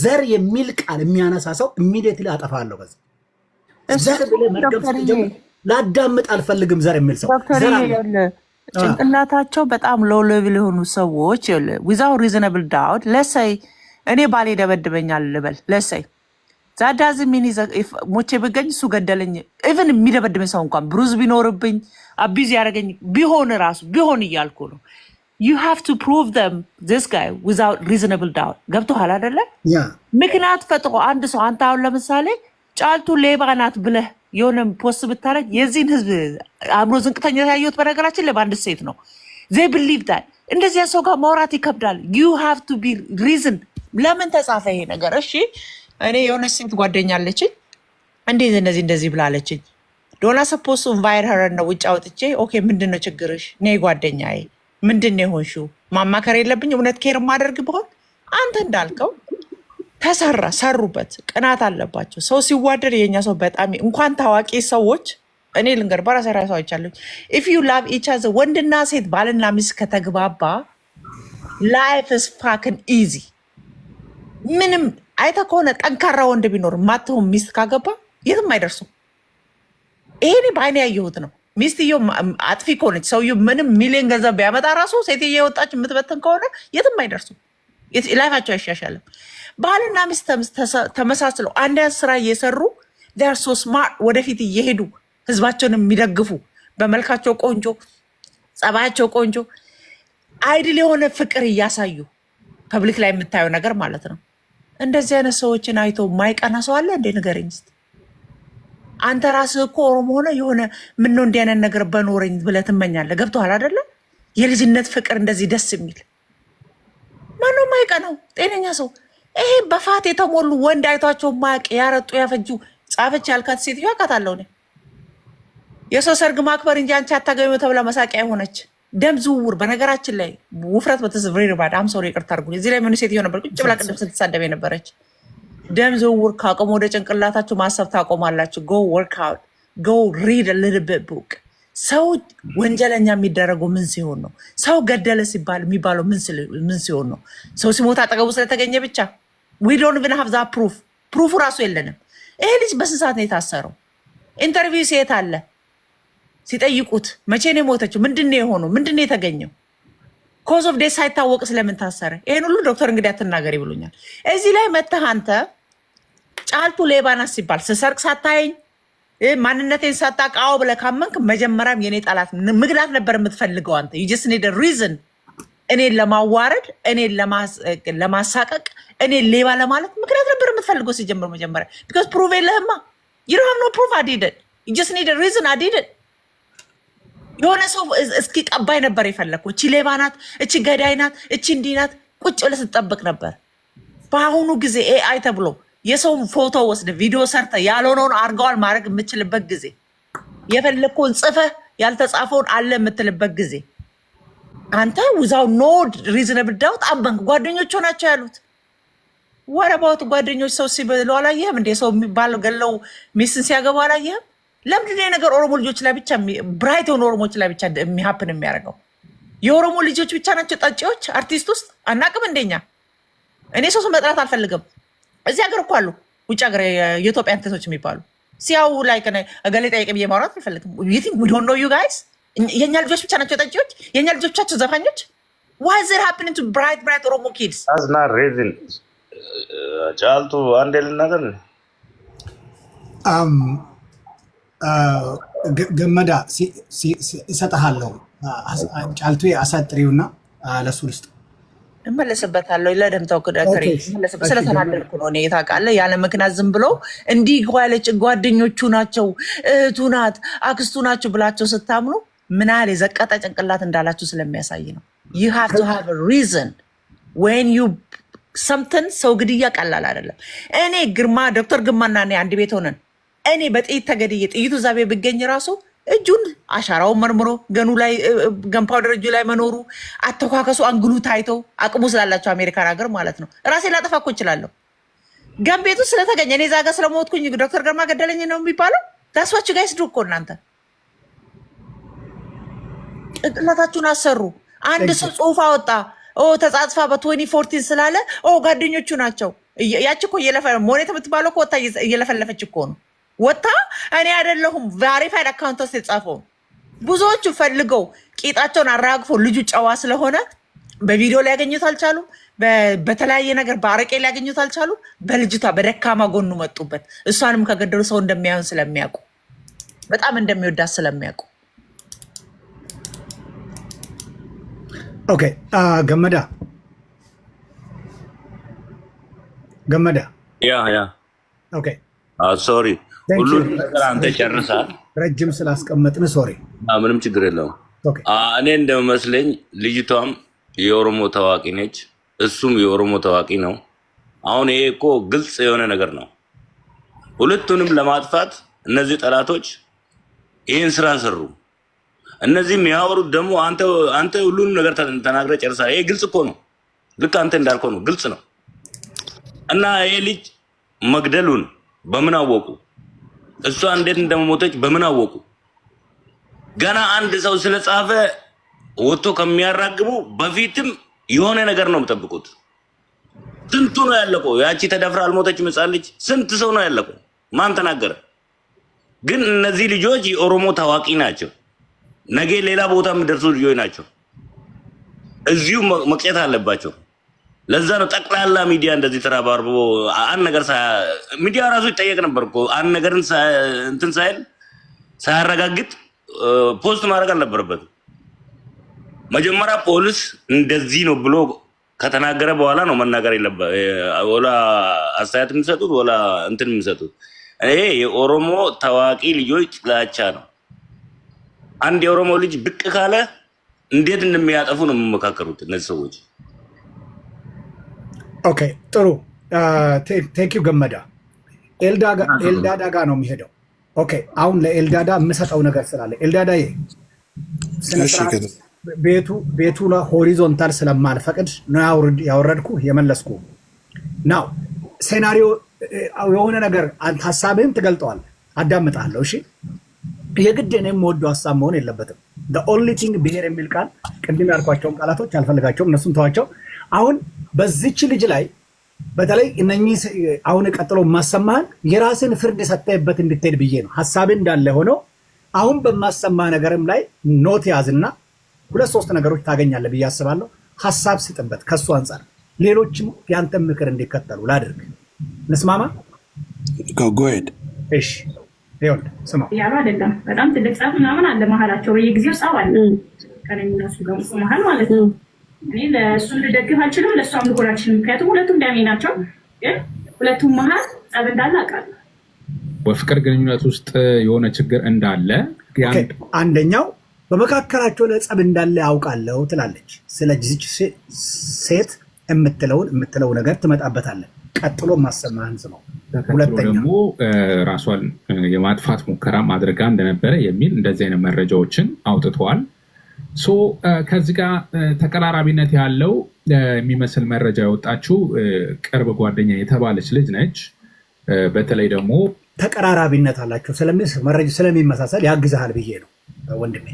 ዘር የሚል ቃል የሚያነሳ ሰው ኢሚዲየትሊ አጠፋለሁ። በዚህ ዘር ብለህ መርገም ስትጀምር ላዳምጥ አልፈልግም። ዘር የሚል ሰው
ጭንቅላታቸው በጣም ሎው ሌቭል የሆኑ ሰዎች ዊዛውት ሪዝነብል ዳውት ለሰይ እኔ ባሌ ደበድበኛል ልበል ለሰይ ዛዳዝ ሚኒ ሞቼ ብገኝ እሱ ገደለኝ። ኢቭን የሚደበድበኝ ሰው እንኳን ብሩዝ ቢኖርብኝ አቢዝ ያደረገኝ ቢሆን እያልኩ ነው። you have to prove them this guy without reasonable doubt። ገብቶሃል አይደለ? ምክንያት ፈጥሮ አንድ ሰው አንተ አሁን ለምሳሌ ጫልቱ ሌባ ናት ብለህ የሆነ ፖስት ብታረግ የዚህን ህዝብ አእምሮ ዝንቅተኛ ያየሁት በነገራችን ላይ በአንድ ሴት ነው። they believe that እንደዚያ ሰው ጋር ማውራት ይከብዳል። you have to be reason። ለምን ተጻፈ ይሄ ነገር? እሺ እኔ የሆነ ሴት ጓደኛ አለችኝ እንደዚህ ብላለችኝ። ዶና ሰፖስ ኢንቫይት ሄር ነው ውጭ አውጥቼ ኦኬ ምንድነው ችግርሽ? ነይ ጓደኛዬ ምንድነው የሆንሽው? ማማከር የለብኝ እውነት ኬር ማደርግ ቢሆን አንተ እንዳልከው ሰሩበት። ቅናት አለባቸው። ሰው ሲዋደድ የኛ ሰው በጣም እንኳን ታዋቂ ሰዎች እኔ ልንገር በራሴ ራሱ አይቻለሁ። if you love each other ወንድና ሴት ባልና ሚስት ከተግባባ life is fucking easy። ምንም አይተ ከሆነ ጠንካራ ወንድ ቢኖር ማተው ሚስት ካገባ የትም አይደርሱም። ይሄኔ ባይኔ ያየሁት ነው። ሚስትየው አጥፊ ከሆነች ሰውየው ምንም ሚሊዮን ገንዘብ ቢያመጣ ራሱ ሴትየው የወጣች የምትበተን ከሆነ የትም አይደርሱም። ላይፋቸው አይሻሻልም። ባልና ሚስት ተመሳስለው አንድ ስራ እየሰሩ they're so smart ወደፊት እየሄዱ ህዝባቸውን የሚደግፉ በመልካቸው ቆንጆ ጸባያቸው ቆንጆ አይድል የሆነ ፍቅር እያሳዩ ፐብሊክ ላይ የምታየው ነገር ማለት ነው። እንደዚህ አይነት ሰዎችን አይቶ ማይቀና ሰው አለ እንዴ? ንገረኝ እስቲ። አንተ ራስህ እኮ ኦሮሞ ሆነ የሆነ ምን ነው እንዲህ አይነት ነገር በኖረኝ ብለህ ትመኛለህ። ገብቶሃል አይደለ? የልጅነት ፍቅር እንደዚህ ደስ የሚል ማነው ማይቀናው? ጤነኛ ሰው። ይሄ በፋት የተሞሉ ወንድ አይቷቸው ማያቅ ያረጡ ያፈጁ ጻፈች ያልካት ሴትዮ አውቃታለሁ እኔ። የሰው ሰርግ ማክበር እንጂ አንቺ አታገቢው ተብላ መሳቂያ የሆነች ደም ዝውውር። በነገራችን ላይ ውፍረት በተዝብሬ ባድ አም ሶሪ ይቅርታ አድርጉልኝ። እዚህ ላይ ምን ሴትዮ ነበር ቁጭ ብላ ቅድም ስትሳደብ የነበረች። ደም ዝውውር ካቆም ወደ ጭንቅላታችሁ ማሰብ ታቆማላችሁ። go work out, go read a little bit book። ሰው ወንጀለኛ የሚደረገው ምን ሲሆን ነው? ሰው ገደለ ሲባል የሚባለው ምን ሲሆን ነው? ሰው ሲሞት አጠገቡ ስለተገኘ ብቻ? we don't even have that proof። ፕሩፉ ራሱ የለንም። ይሄ ልጅ በስንት ሰዓት ነው የታሰረው? ኢንተርቪው ሴት አለ ሲጠይቁት መቼ ነው የሞተችው? ምንድነው የሆነው? ምንድነው የተገኘው? ኮዝ ኦፍ ዴት ሳይታወቅ ስለምን ታሰረ? ይሄን ሁሉ ዶክተር እንግዲህ አትናገሪ ብሎኛል። እዚህ ላይ መተህ አንተ ጫልቱ ሌባ ናት ሲባል ስሰርቅ ሳታየኝ ማንነቴን ሳታውቃው ብለህ ካመንክ መጀመሪያም የኔ ጠላት ምግላት ነበር የምትፈልገው አንተ። you just need a reason እኔን ለማዋረድ፣ እኔን ለማሳቀቅ፣ እኔን ሌባ ለማለት ምክንያት ነበር የምትፈልገው ሲጀምር መጀመሪያ። because proof የለህማ። you don't have no proof I did it። you just need a reason I did it። የሆነ ሰው እስኪ ቀባይ ነበር የፈለኩ። እቺ ሌባ ናት፣ እቺ ገዳይ ናት፣ እቺ እንዲህ ናት ቁጭ ብለህ ስትጠብቅ ነበር። በአሁኑ ጊዜ ኤአይ ተብሎ የሰው ፎቶ ወስደ ቪዲዮ ሰርተ ያልሆነውን አርገዋል ማድረግ የምችልበት ጊዜ፣ የፈለግከውን ጽፈህ ያልተጻፈውን አለ የምትልበት ጊዜ፣ አንተ ውዛው ኖ ሪዝነብል ዳውት አመንክ። ጓደኞቹ ናቸው ያሉት። ወረባውት ጓደኞች ሰው ሲበሉ አላየህም እንዴ? ሰው የሚባለው ገለው ሚስትን ሲያገቡ አላየህም? ለምንድን ነው ነገር ኦሮሞ ልጆች ላይ ብቻ ብራይት የሆኑ ኦሮሞዎች ላይ ብቻ የሚሀፕን የሚያደርገው? የኦሮሞ ልጆች ብቻ ናቸው ጠጪዎች? አርቲስት ውስጥ አናቅም እንደኛ? እኔ ሰው መጥራት አልፈልግም። እዚህ ሀገር እኮ አሉ ውጭ ሀገር የኢትዮጵያ አንተቶች የሚባሉ ሲያው ላይ እገሌ ጠይቅ ብዬ ማውራት አልፈልግም። ዊ ዶንት ኖ ዩ ጋይስ። የእኛ ልጆች ብቻ ናቸው ጠጪዎች? የእኛ ልጆች ብቻቸው ዘፋኞች? ዋይ ኢዝ ኢት ሃፕኒንግ ቱ ብራይት ኦሮሞ ኪድስ?
አዝና ሬዝን ጫልቱ አንዴ ልናገር
ገመዳ እሰጥሃለሁ። ጫልቱ አሳጥሪውና ለሱ ልስጥ።
እመለስበታለሁ። ለደምታው ክዳከሪ ስለተናደድኩ ነው እኔ ታውቃለህ። ያለ ምክንያት ዝም ብሎ እንዲህ ያለች ጓደኞቹ ናቸው እህቱ ናት አክስቱ ናቸው ብላቸው ስታምኑ ምን ያህል የዘቀጠ ጭንቅላት እንዳላችሁ ስለሚያሳይ ነው። you have to have a reason when you something ሰው ግድያ ቀላል አይደለም። እኔ ግርማ ዶክተር ግርማና እኔ አንድ ቤት ሆነን እኔ በጥይት ተገድዬ ጥይቱ ዛቤ ብገኝ ራሱ እጁን አሻራውን መርምሮ ገኑ ላይ ገንፓውደር እጁ ላይ መኖሩ አተኳከሱ አንግሉ ታይተው አቅሙ ስላላቸው አሜሪካን ሀገር ማለት ነው ራሴ ላጠፋ እኮ እችላለሁ። ገን ቤቱ ስለተገኘ እኔ ዛጋ ስለሞትኩኝ ዶክተር ግርማ ገደለኝ ነው የሚባለው? ዳስዋችሁ ጋይስ ዱ እኮ እናንተ ጭንቅላታችሁን አሰሩ። አንድ ሰው ጽሁፍ አወጣ ተጻጽፋ በ2014 ስላለ ጓደኞቹ ናቸው። ያቺ እኮ ሞኔት የምትባለው እኮ ወጣ እየለፈለፈች እኮ ነው። ወጣ እኔ አይደለሁም ቬሪፋይድ አካውንት ውስጥ የጻፈው። ብዙዎቹ ፈልገው ቂጣቸውን አራግፈው ልጁ ጨዋ ስለሆነ በቪዲዮ ላይ ያገኙት አልቻሉም። በተለያየ ነገር በአረቄ ላይ ያገኙት አልቻሉም። በልጅቷ በደካማ ጎኑ መጡበት። እሷንም ከገደሉ ሰው እንደሚያዩን ስለሚያውቁ በጣም እንደሚወዳት ስለሚያውቁ።
ኦኬ ገመዳ
ያ
ኦኬ
ሶሪ ሁሉ ነገር አንተ ጨርሳል።
ረጅም ስላስቀመጥን ሶሪ።
ምንም ችግር የለውም። እኔ እንደመስለኝ ልጅቷም የኦሮሞ ታዋቂ ነች፣ እሱም የኦሮሞ ታዋቂ ነው። አሁን ይሄ እኮ ግልጽ የሆነ ነገር ነው። ሁለቱንም ለማጥፋት እነዚህ ጠላቶች ይህን ስራ ሰሩ። እነዚህ የሚያወሩት ደግሞ አንተ ሁሉንም ነገር ተናግረ ጨርሳል። ይሄ ግልጽ እኮ ነው። ልክ አንተ እንዳልከው ነው፣ ግልጽ ነው። እና ይሄ ልጅ መግደሉን በምን አወቁ? እሷ እንዴት እንደሞተች በምን አወቁ? ገና አንድ ሰው ስለጻፈ ወጥቶ ከሚያራግቡ በፊትም የሆነ ነገር ነው የምጠብቁት። ስንቱ ነው ያለቀው? ያቺ ተደፍራ አልሞተች ሕፃን ልጅ ስንት ሰው ነው ያለቀው? ማን ተናገረ? ግን እነዚህ ልጆች የኦሮሞ ታዋቂ ናቸው። ነገ ሌላ ቦታ የሚደርሱ ልጆች ናቸው። እዚሁ መቅጨት አለባቸው። ለዛ ነው ጠቅላላ ሚዲያ እንደዚህ ተራባርቦ አንድ ነገር ሚዲያ ራሱ ይጠየቅ ነበር እኮ አንድ ነገርን እንትን ሳያረጋግጥ ፖስት ማድረግ አልነበረበትም። መጀመሪያ ፖሊስ እንደዚህ ነው ብሎ ከተናገረ በኋላ ነው መናገር ወላ አስተያየት የሚሰጡት ወላ እንትን የሚሰጡት። ይሄ የኦሮሞ ታዋቂ ልጆች ጥላቻ ነው። አንድ የኦሮሞ ልጅ ብቅ ካለ እንዴት እንደሚያጠፉ ነው የሚመካከሩት እነዚህ ሰዎች።
ኦኬ ጥሩ ቴንክ ዩ ገመዳ። ኤልዳዳ ጋር ነው የሚሄደው። ኦኬ አሁን ለኤልዳዳ የምሰጠው ነገር ስላለ ኤልዳዳ ቤቱ ሆሪዞንታል ስለማልፈቅድ ነው ያወረድኩ የመለስኩ ናው። ሴናሪዮ የሆነ ነገር ሀሳብህን ትገልጠዋል፣ አዳምጣለሁ። እሺ የግድ እኔ የምወደው ሀሳብ መሆን የለበትም። ኦንሊ ቲንግ ብሄር የሚል ቃል ቅድም ያልኳቸውን ቃላቶች አልፈልጋቸውም፣ እነሱን ተዋቸው። አሁን በዚች ልጅ ላይ በተለይ እነኚህ አሁን ቀጥሎ ማሰማህን የራስን ፍርድ ሰጠህበት እንድትሄድ ብዬ ነው። ሀሳብን እንዳለ ሆነው አሁን በማሰማ ነገርም ላይ ኖት ያዝና 2-3 ነገሮች ታገኛለህ ብዬ አስባለሁ። ሀሳብ ስጥበት ከሱ አንጻር ሌሎችም ያንተን ምክር እንዲከተሉ ላድርግ። እንስማማ?
ጎሄድ
እሺ ይሁን። ስማ
ያሉ አይደለም በጣም ትልቅ ጻፍ ምናምን አለ መሀላቸው በየጊዜው ጻፍ አለ ከነሱ ጋር መሀል ማለት ነው። እኔ ለእሱን ልደግፍ አልችልም፣ ለእሷም ልሆን አልችልም። ምክንያቱም ሁለቱም ዳሜ ናቸው። ግን ሁለቱም መሀል ጸብ እንዳለ አውቃለሁ።
በፍቅር ግንኙነት ውስጥ የሆነ ችግር እንዳለ
አንደኛው በመካከላቸው ለጸብ እንዳለ ያውቃለሁ ትላለች። ስለዚህ ሴት የምትለው ነገር ትመጣበታለህ። ቀጥሎ ማሰማህን ስማው። ሁለተኛ
ደግሞ ራሷን የማጥፋት ሙከራ ማድረጋ እንደነበረ የሚል እንደዚህ አይነት መረጃዎችን አውጥተዋል። ከዚህ ጋር ተቀራራቢነት ያለው የሚመስል መረጃ ያወጣችው ቅርብ ጓደኛ የተባለች ልጅ ነች። በተለይ ደግሞ
ተቀራራቢነት አላቸው መረጃ ስለሚመሳሰል ያግዛሃል ብዬ ነው ወንድሜ።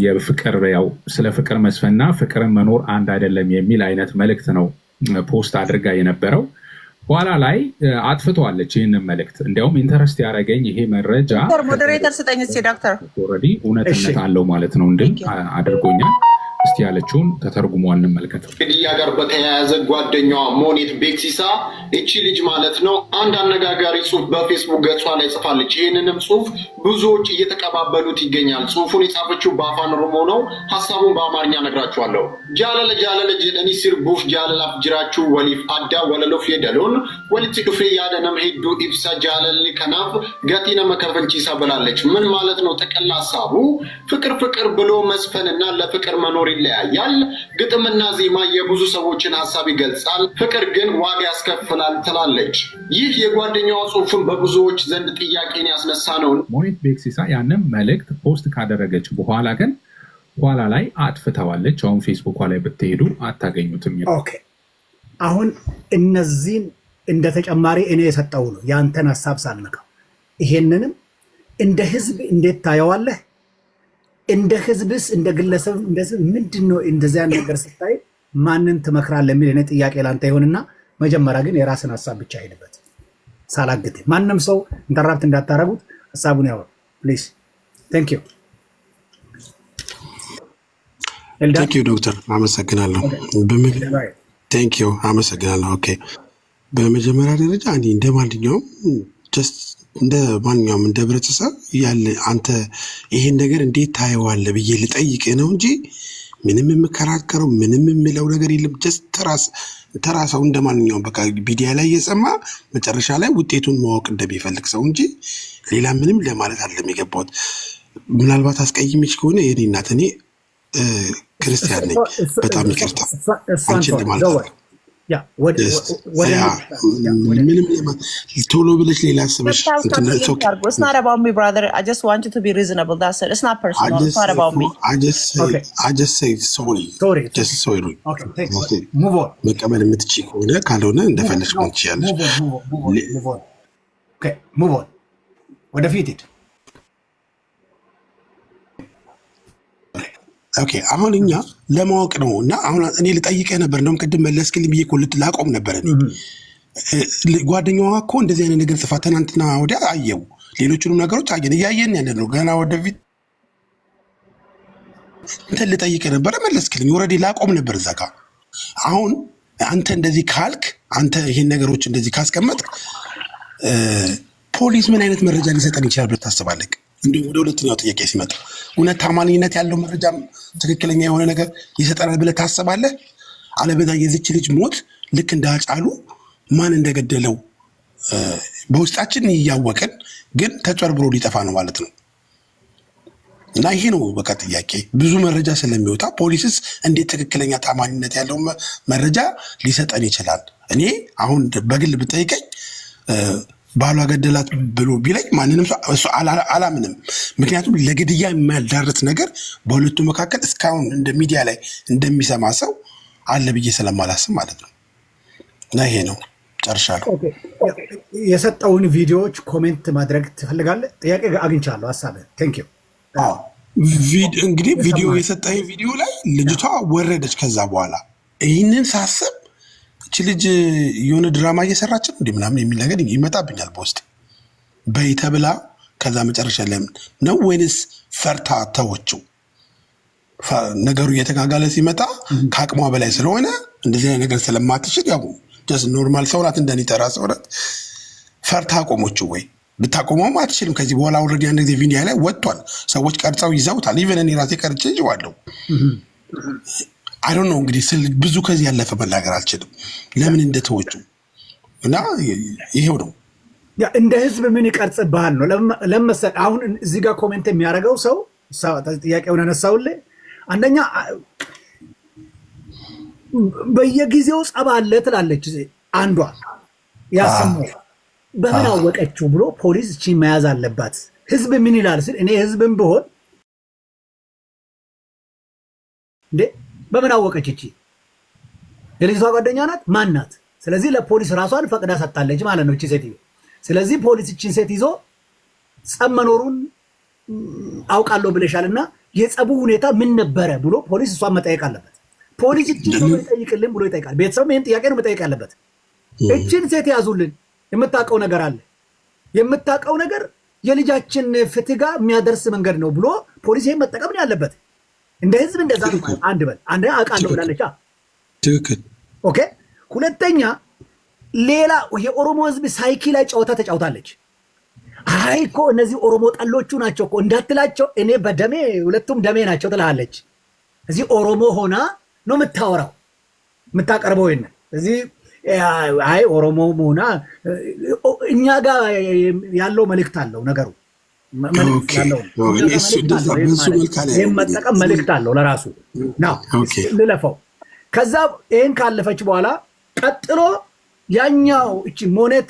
የፍቅር ያው ስለ ፍቅር መስፈንና ፍቅርን መኖር አንድ አይደለም የሚል አይነት መልእክት ነው ፖስት አድርጋ የነበረው። በኋላ ላይ አጥፍተዋለች ይህንን መልእክት። እንዲያውም ኢንተረስት ያደረገኝ ይሄ መረጃ
ሞዴሬተር ስጠኝ እስኪ ዶክተር
ኦልሬዲ እውነትነት አለው ማለት ነው እንድል አድርጎኛል። እስቲ ያለችውን ተተርጉሞ እንመልከተው።
ግድያ ጋር በተያያዘ ጓደኛዋ ሞኒት ቤክሲሳ እቺ ልጅ ማለት ነው አንድ አነጋጋሪ ጽሁፍ በፌስቡክ ገጿ ላይ ጽፋለች። ይህንንም ጽሁፍ ብዙዎች እየተቀባበሉት ይገኛል። ጽሁፉን የጻፈችው በአፋን ኦሮሞ ነው። ሀሳቡን በአማርኛ ነግራችኋለሁ። ጃለለ ጀደኒ ሲርቡፍ ጃለላፍ ጅራችሁ ወሊፍ አዳ ወለሎፍ የደሎን ወልቲ ዱፌ ያደነም ሄዱ ኢብሳ ጃለል ከናፍ ገቲነ መከፈንቺሳ ብላለች። ምን ማለት ነው? ጠቅላ ሀሳቡ ፍቅር ብሎ መስፈንና ለፍቅር መኖር ይለያያል። ግጥምና ዜማ የብዙ ሰዎችን ሀሳብ ይገልጻል፣ ፍቅር ግን ዋጋ ያስከፍላል ትላለች። ይህ የጓደኛዋ ጽሁፍን በብዙዎች ዘንድ ጥያቄን ያስነሳ ነው።
ሞኒት ቤክሲሳ ያንን መልእክት ፖስት ካደረገች በኋላ ግን ኋላ ላይ አጥፍተዋለች። አሁን ፌስቡክ ላይ ብትሄዱ አታገኙትም።
ኦኬ፣ አሁን እነዚህን እንደ ተጨማሪ እኔ የሰጠው ነው ያንተን ሀሳብ ሳልነካው። ይሄንንም እንደ ህዝብ እንዴት ታየዋለህ? እንደ ህዝብስ እንደ ግለሰብ እንደዚህ ምንድነው? እንደዚያ ነገር ስታይ ማንን ትመክራለህ የሚል እኔ ጥያቄ ላንተ ይሆንና መጀመሪያ ግን የራስን ሀሳብ ብቻ ሄድበት ሳላግት። ማንም ሰው ኢንተራፕት እንዳታረጉት ሀሳቡን ያወሩ ፕሊዝ። ቴንክ
ዩ ዶክተር አመሰግናለሁ። ቴንክ ዩ አመሰግናለሁ። ኦኬ፣ በመጀመሪያ ደረጃ እኔ እንደ ማንኛውም እንደ ማንኛውም እንደ ህብረተሰብ ያለ አንተ ይሄን ነገር እንዴት ታየዋለህ ብዬ ልጠይቅህ ነው እንጂ ምንም የምከራከረው ምንም የምለው ነገር የለም። ተራ ሰው እንደ ማንኛውም በቃ ሚዲያ ላይ እየሰማ መጨረሻ ላይ ውጤቱን ማወቅ እንደሚፈልግ ሰው እንጂ ሌላ ምንም ለማለት አይደለም የገባሁት። ምናልባት አስቀይሜሽ ከሆነ የኔ እናት እኔ ክርስቲያን ነኝ፣ በጣም ይቅርታ አንቺን ለማለት ነው። ምንም ቶሎ ብለሽ ሌላ አስበሽ
It's not about me, brother. I just want you to be reasonable. That's it. It's not personal. It's not about me.
I just say sorry. Just sorry.
Okay. Move on.
መቀበል የምትችይ ከሆነ ካልሆነ እንደፈለሽ ነው ትችያለሽ።
Okay, move on. ወደፊት ሂድ።
ኦኬ፣ አሁን እኛ ለማወቅ ነው እና አሁን እኔ ልጠይቅህ ነበር። እንደውም ቅድም መለስክልኝ ብዬ እኮ ላቆም ነበር። ጓደኛዋ እኮ እንደዚህ አይነት ነገር ጽፋ ትናንትና ወዲያ አየው፣ ሌሎቹንም ነገሮች አየን፣ እያየን ያለ ነው። ገና ወደፊት እንትን ልጠይቅህ ነበረ፣ መለስክልኝ። ኦልሬዲ ላቆም ነበር እዛ ጋር። አሁን አንተ እንደዚህ ካልክ፣ አንተ ይሄን ነገሮች እንደዚህ ካስቀመጥክ ፖሊስ ምን አይነት መረጃ ሊሰጠን ይችላል ብለህ ታስባለህ? እንዲሁም ወደ ሁለተኛው ጥያቄ ሲመጣ እውነት ታማኝነት ያለው መረጃ ትክክለኛ የሆነ ነገር ይሰጠናል ብለህ ታስባለህ? አለበዛ የዚች ልጅ ሞት ልክ እንደ ሃጫሉ ማን እንደገደለው በውስጣችን እያወቅን ግን ተጨርብሮ ሊጠፋ ነው ማለት ነው። እና ይሄ ነው በቃ ጥያቄ። ብዙ መረጃ ስለሚወጣ ፖሊስስ እንዴት ትክክለኛ ታማኝነት ያለው መረጃ ሊሰጠን ይችላል? እኔ አሁን በግል ብጠይቀኝ ባሏ ገደላት ብሎ ቢለኝ ማንንም እሱ አላምንም። ምክንያቱም ለግድያ የማያዳርስ ነገር በሁለቱ መካከል እስካሁን እንደ ሚዲያ ላይ እንደሚሰማ ሰው አለ ብዬ ስለማላስብ ማለት ነው። እና ይሄ ነው ጨርሻለሁ።
የሰጠውን ቪዲዮዎች ኮሜንት ማድረግ ትፈልጋለህ? ጥያቄ አግኝቻለሁ። ሀሳብህ ቴንክ ዩ።
እንግዲህ ቪዲዮ የሰጠኝ ቪዲዮ ላይ ልጅቷ ወረደች። ከዛ በኋላ ይህንን ሳስብ እቺ ልጅ የሆነ ድራማ እየሰራች ነው እንዴ ምናምን የሚል ነገር ይመጣብኛል በውስጥ በይ ተብላ። ከዛ መጨረሻ ላይ ነው ወይንስ ፈርታ ተወችው? ነገሩ እየተጋጋለ ሲመጣ ከአቅሟ በላይ ስለሆነ እንደዚህ አይነት ነገር ስለማትችል ያው ጀስት ኖርማል ሰው ናት፣ እንደኔ ተራ ሰው ናት። ፈርታ አቆመችው ወይ? ብታቆመውም አትችልም። ከዚህ በኋላ ኦልሬዲ አንድ ጊዜ ቪዲዮ ላይ ወጥቷል፣ ሰዎች ቀርጸው ይዘውታል። ኢቨን እኔ ራሴ ቀርጬ ይዋለሁ። አይ ዶንት ኖ እንግዲህ ብዙ ከዚህ ያለፈ መናገር አልችልም ለምን እንደተወቹ እና ይሄው ነው።
እንደ ህዝብ ምን ይቀርጽብሃል ነው ለመሰል። አሁን እዚህ ጋር ኮሜንት የሚያደርገው ሰው ጥያቄውን ያነሳውልህ አንደኛ በየጊዜው ጸብ አለ ትላለች አንዷ ያሰማው በምን አወቀችው ብሎ ፖሊስ እቺ መያዝ አለባት። ህዝብ ምን ይላል ሲል እኔ ህዝብም ብሆን እንዴ በምን አወቀች እቺ የልጅቷ ጓደኛ ናት ማን ናት? ስለዚህ ለፖሊስ ራሷን ፈቅዳ ሰጣለች ማለት ነው እቺ ሴትዮ። ስለዚህ ፖሊስ እቺን ሴት ይዞ ጸብ መኖሩን አውቃለሁ ብለሻልና የጸቡ ሁኔታ ምን ነበረ ብሎ ፖሊስ እሷን መጠየቅ አለበት። ፖሊስ እቺን ሰው ይጠይቅልን ብሎ ይጠይቃል። ቤተሰብ ይሄን ጥያቄ ነው መጠየቅ ያለበት። እቺን ሴት ያዙልን የምታውቀው ነገር አለ የምታውቀው ነገር የልጃችን ፍትህ ጋር የሚያደርስ መንገድ ነው ብሎ ፖሊስ ይሄን መጠቀም ነው ያለበት። እንደ ህዝብ እንደዛ ነው አንድ በል አንድ አውቃለሁ ብላለች።
ትክክል
ኦኬ። ሁለተኛ ሌላ የኦሮሞ ህዝብ ሳይኪ ላይ ጨዋታ ተጫውታለች። አይ እኮ እነዚህ ኦሮሞ ጠሎቹ ናቸው እኮ እንዳትላቸው እኔ በደሜ ሁለቱም ደሜ ናቸው ትላለች። እዚህ ኦሮሞ ሆና ነው የምታወራው የምታቀርበው ይሄን እዚህ አይ ኦሮሞ ሆና እኛ ጋር ያለው መልእክት አለው ነገሩ መልእክት አለው መጠቀም መልእክት አለው ለራሱ ነው ልለፈው። ከዛ ይሄን ካለፈች በኋላ ቀጥሎ ያኛው እቺ ሞኔት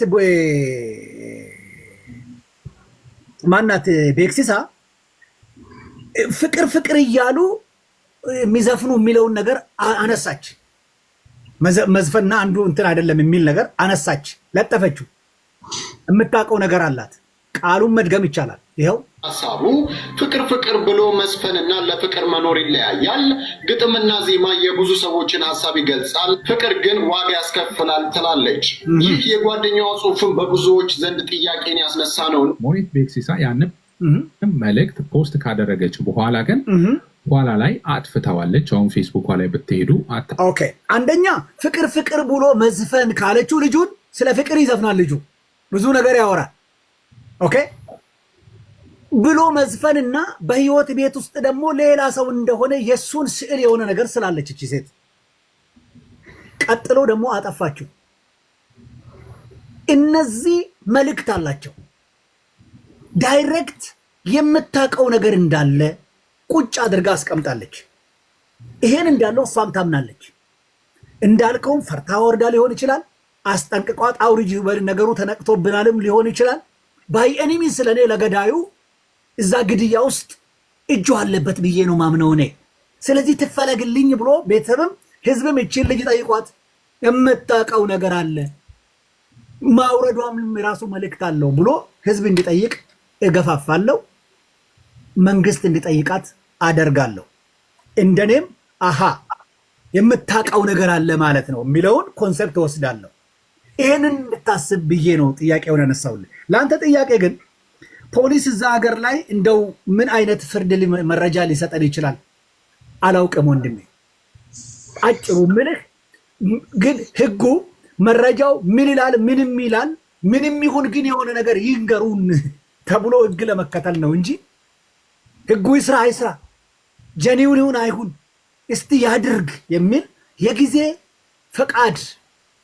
ማናት ቤክሲሳ ፍቅር ፍቅር እያሉ የሚዘፍኑ የሚለውን ነገር አነሳች። መዝፈና አንዱ እንትን አይደለም የሚል ነገር አነሳች፣ ለጠፈችው። የምታውቀው ነገር አላት። ቃሉን መድገም ይቻላል። ይኸው
ሀሳቡ ፍቅር ፍቅር ብሎ መስፈንና ለፍቅር መኖር ይለያያል። ግጥምና ዜማ የብዙ ሰዎችን ሀሳብ ይገልጻል፣ ፍቅር ግን ዋጋ ያስከፍላል ትላለች። ይህ የጓደኛዋ ጽሑፍን በብዙዎች ዘንድ ጥያቄን ያስነሳ ነው።
ሞኒት ቤክሲሳ ያንን መልእክት ፖስት ካደረገች በኋላ ግን ኋላ ላይ አጥፍተዋለች። አሁን ፌስቡክ ላይ ብትሄዱ
ኦኬ። አንደኛ ፍቅር ፍቅር ብሎ መዝፈን ካለችው ልጁን ስለ ፍቅር ይዘፍናል። ልጁ ብዙ ነገር ያወራል። ኦኬ ብሎ መዝፈንና በህይወት ቤት ውስጥ ደግሞ ሌላ ሰው እንደሆነ የሱን ስዕል የሆነ ነገር ስላለች እቺ ሴት ቀጥሎ ደግሞ አጠፋችው። እነዚህ መልእክት አላቸው። ዳይሬክት የምታውቀው ነገር እንዳለ ቁጭ አድርጋ አስቀምጣለች። ይሄን እንዳለው እሷም ታምናለች። እንዳልከውም ፈርታ ወርዳ ሊሆን ይችላል። አስጠንቅቋት አውርጅ ነገሩ ተነቅቶብናልም ሊሆን ይችላል። ባይ ኤኒሚ ስለኔ ለገዳዩ እዛ ግድያ ውስጥ እጁ አለበት ብዬ ነው ማምነው እኔ። ስለዚህ ትፈለግልኝ ብሎ ቤተሰብም ህዝብም እቺን ልጅ ጠይቋት። የምታውቀው ነገር አለ ማውረዷም ራሱ መልእክት አለው ብሎ ህዝብ እንዲጠይቅ እገፋፋለሁ። መንግስት እንዲጠይቃት አደርጋለሁ። እንደኔም አሃ የምታውቀው ነገር አለ ማለት ነው የሚለውን ኮንሰፕት ወስዳለሁ። ይሄንን እንድታስብ ብዬ ነው ጥያቄውን ያነሳውልህ። ለአንተ ጥያቄ ግን ፖሊስ እዛ ሀገር ላይ እንደው ምን አይነት ፍርድ መረጃ ሊሰጠን ይችላል አላውቅም ወንድሜ። አጭሩ ምልህ ግን ህጉ መረጃው ምን ይላል ምንም ይላል ምንም ይሁን ግን የሆነ ነገር ይንገሩን ተብሎ ህግ ለመከተል ነው እንጂ ህጉ ይስራ አይስራ ጀኒውን ይሁን አይሁን እስቲ ያድርግ የሚል የጊዜ ፈቃድ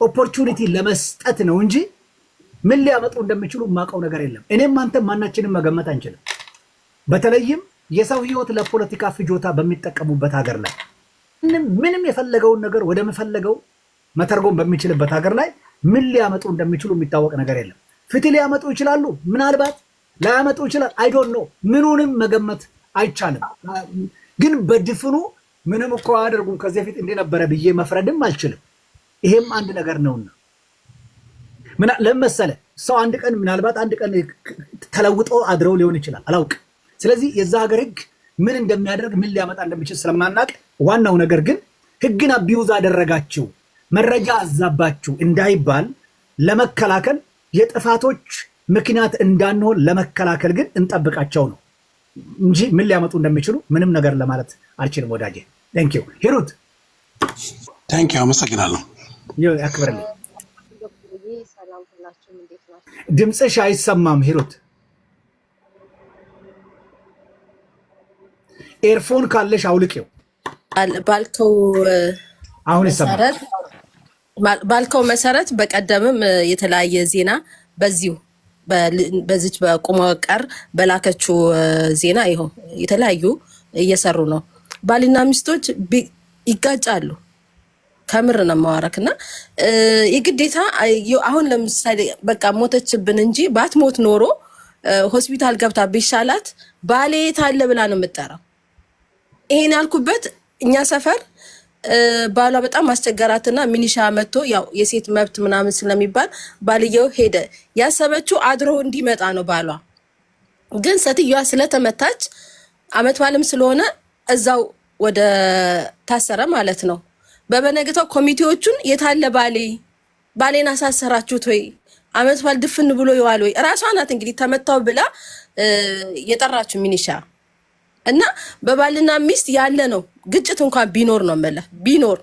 ኦፖርቹኒቲ ለመስጠት ነው እንጂ ምን ሊያመጡ እንደሚችሉ ማቀው ነገር የለም። እኔም አንተም ማናችንም መገመት አንችልም። በተለይም የሰው ህይወት ለፖለቲካ ፍጆታ በሚጠቀሙበት ሀገር ላይ ምንም የፈለገውን ነገር ወደ መፈለገው መተርጎም በሚችልበት ሀገር ላይ ምን ሊያመጡ እንደሚችሉ የሚታወቅ ነገር የለም። ፍትህ ሊያመጡ ይችላሉ፣ ምናልባት ላያመጡ ይችላል። አይ ዶንት ኖ ምኑንም መገመት አይቻልም። ግን በድፍኑ ምንም እኮ አያደርጉም ከዚህ በፊት እንደነበረ ብዬ መፍረድም አልችልም። ይሄም አንድ ነገር ነውና ለመሰለ ሰው አንድ ቀን ምናልባት አንድ ቀን ተለውጦ አድረው ሊሆን ይችላል፣ አላውቅም። ስለዚህ የዛ ሀገር ህግ ምን እንደሚያደርግ ምን ሊያመጣ እንደሚችል ስለማናቅ ዋናው ነገር ግን ህግን አቢዩዝ አደረጋችሁ መረጃ አዛባችሁ እንዳይባል ለመከላከል የጥፋቶች ምክንያት እንዳንሆን ለመከላከል ግን እንጠብቃቸው ነው እንጂ ምን ሊያመጡ እንደሚችሉ ምንም ነገር ለማለት አልችልም ወዳጄ። ቴንኪው ሂሩት።
ቴንኪው አመሰግናለሁ።
ያክብርልኝ። ድምፅሽ አይሰማም ሂሩት። ኤርፎን ካለሽ አውልቄው።
ባልከው
አሁን ይሰማል።
ባልከው መሰረት በቀደምም የተለያየ ዜና በዚሁ በዚች በቁመ ቀር በላከችው ዜና ይኸው የተለያዩ እየሰሩ ነው። ባልና ሚስቶች ይጋጫሉ። ከምር ነው ማዋረክና የግዴታ አሁን ለምሳሌ በቃ ሞተችብን እንጂ ባትሞት ኖሮ ሆስፒታል ገብታ ቢሻላት ባሌ ታለ ብላ ነው የምጠራው። ይሄን ያልኩበት እኛ ሰፈር ባሏ በጣም አስቸገራትና ሚኒሻ መጥቶ ያው የሴት መብት ምናምን ስለሚባል ባልየው ሄደ። ያሰበችው አድሮ እንዲመጣ ነው ባሏ። ግን ሴትዮዋ ስለተመታች አመት ባልም ስለሆነ እዛው ወደ ታሰረ ማለት ነው። በበነገታው ኮሚቴዎቹን የታለ ባሌን አሳሰራችሁት ወይ አመት ባል ድፍን ብሎ ይዋል ወይ ራሷ ናት እንግዲህ ተመታው ብላ የጠራችው ሚኒሻ እና በባልና ሚስት ያለ ነው ግጭት እንኳን ቢኖር ነው መለ ቢኖር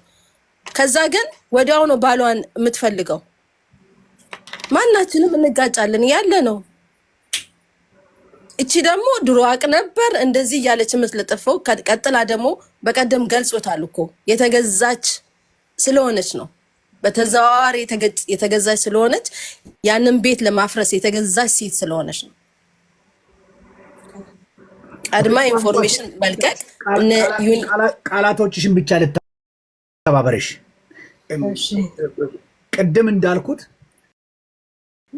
ከዛ ግን ወዲያው ነው ባሏን የምትፈልገው። ማናችንም እንጋጫለን ያለ ነው። እቺ ደግሞ ድሮ አቅ ነበር እንደዚህ ያለች የምትለጥፈው ቀጥላ ደግሞ በቀደም ገልጾታል እኮ የተገዛች ስለሆነች ነው። በተዘዋዋሪ የተገዛች ስለሆነች ያንን ቤት ለማፍረስ የተገዛች ሴት ስለሆነች ነው። ቀድማ ኢንፎርሜሽን መልቀቅ
ቃላቶችሽን ብቻ ልተባበረሽ። ቅድም እንዳልኩት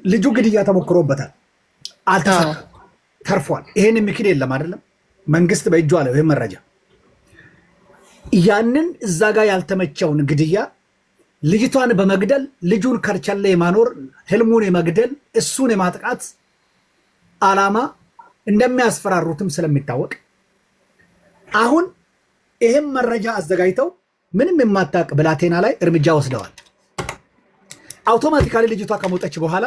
ልጁ ግድያ ተሞክሮበታል፣ አልተሳካም፣ ተርፏል። ይሄን የሚክድ የለም አይደለም። መንግስት በእጁ አለው ይሄን መረጃ። ያንን እዛ ጋር ያልተመቸውን ግድያ ልጅቷን በመግደል ልጁን ከርቸሌ የማኖር ህልሙን የመግደል እሱን የማጥቃት አላማ እንደሚያስፈራሩትም ስለሚታወቅ አሁን ይሄን መረጃ አዘጋጅተው ምንም የማታውቅ ብላቴና ላይ እርምጃ ወስደዋል። አውቶማቲካሊ ልጅቷ ከሞተች በኋላ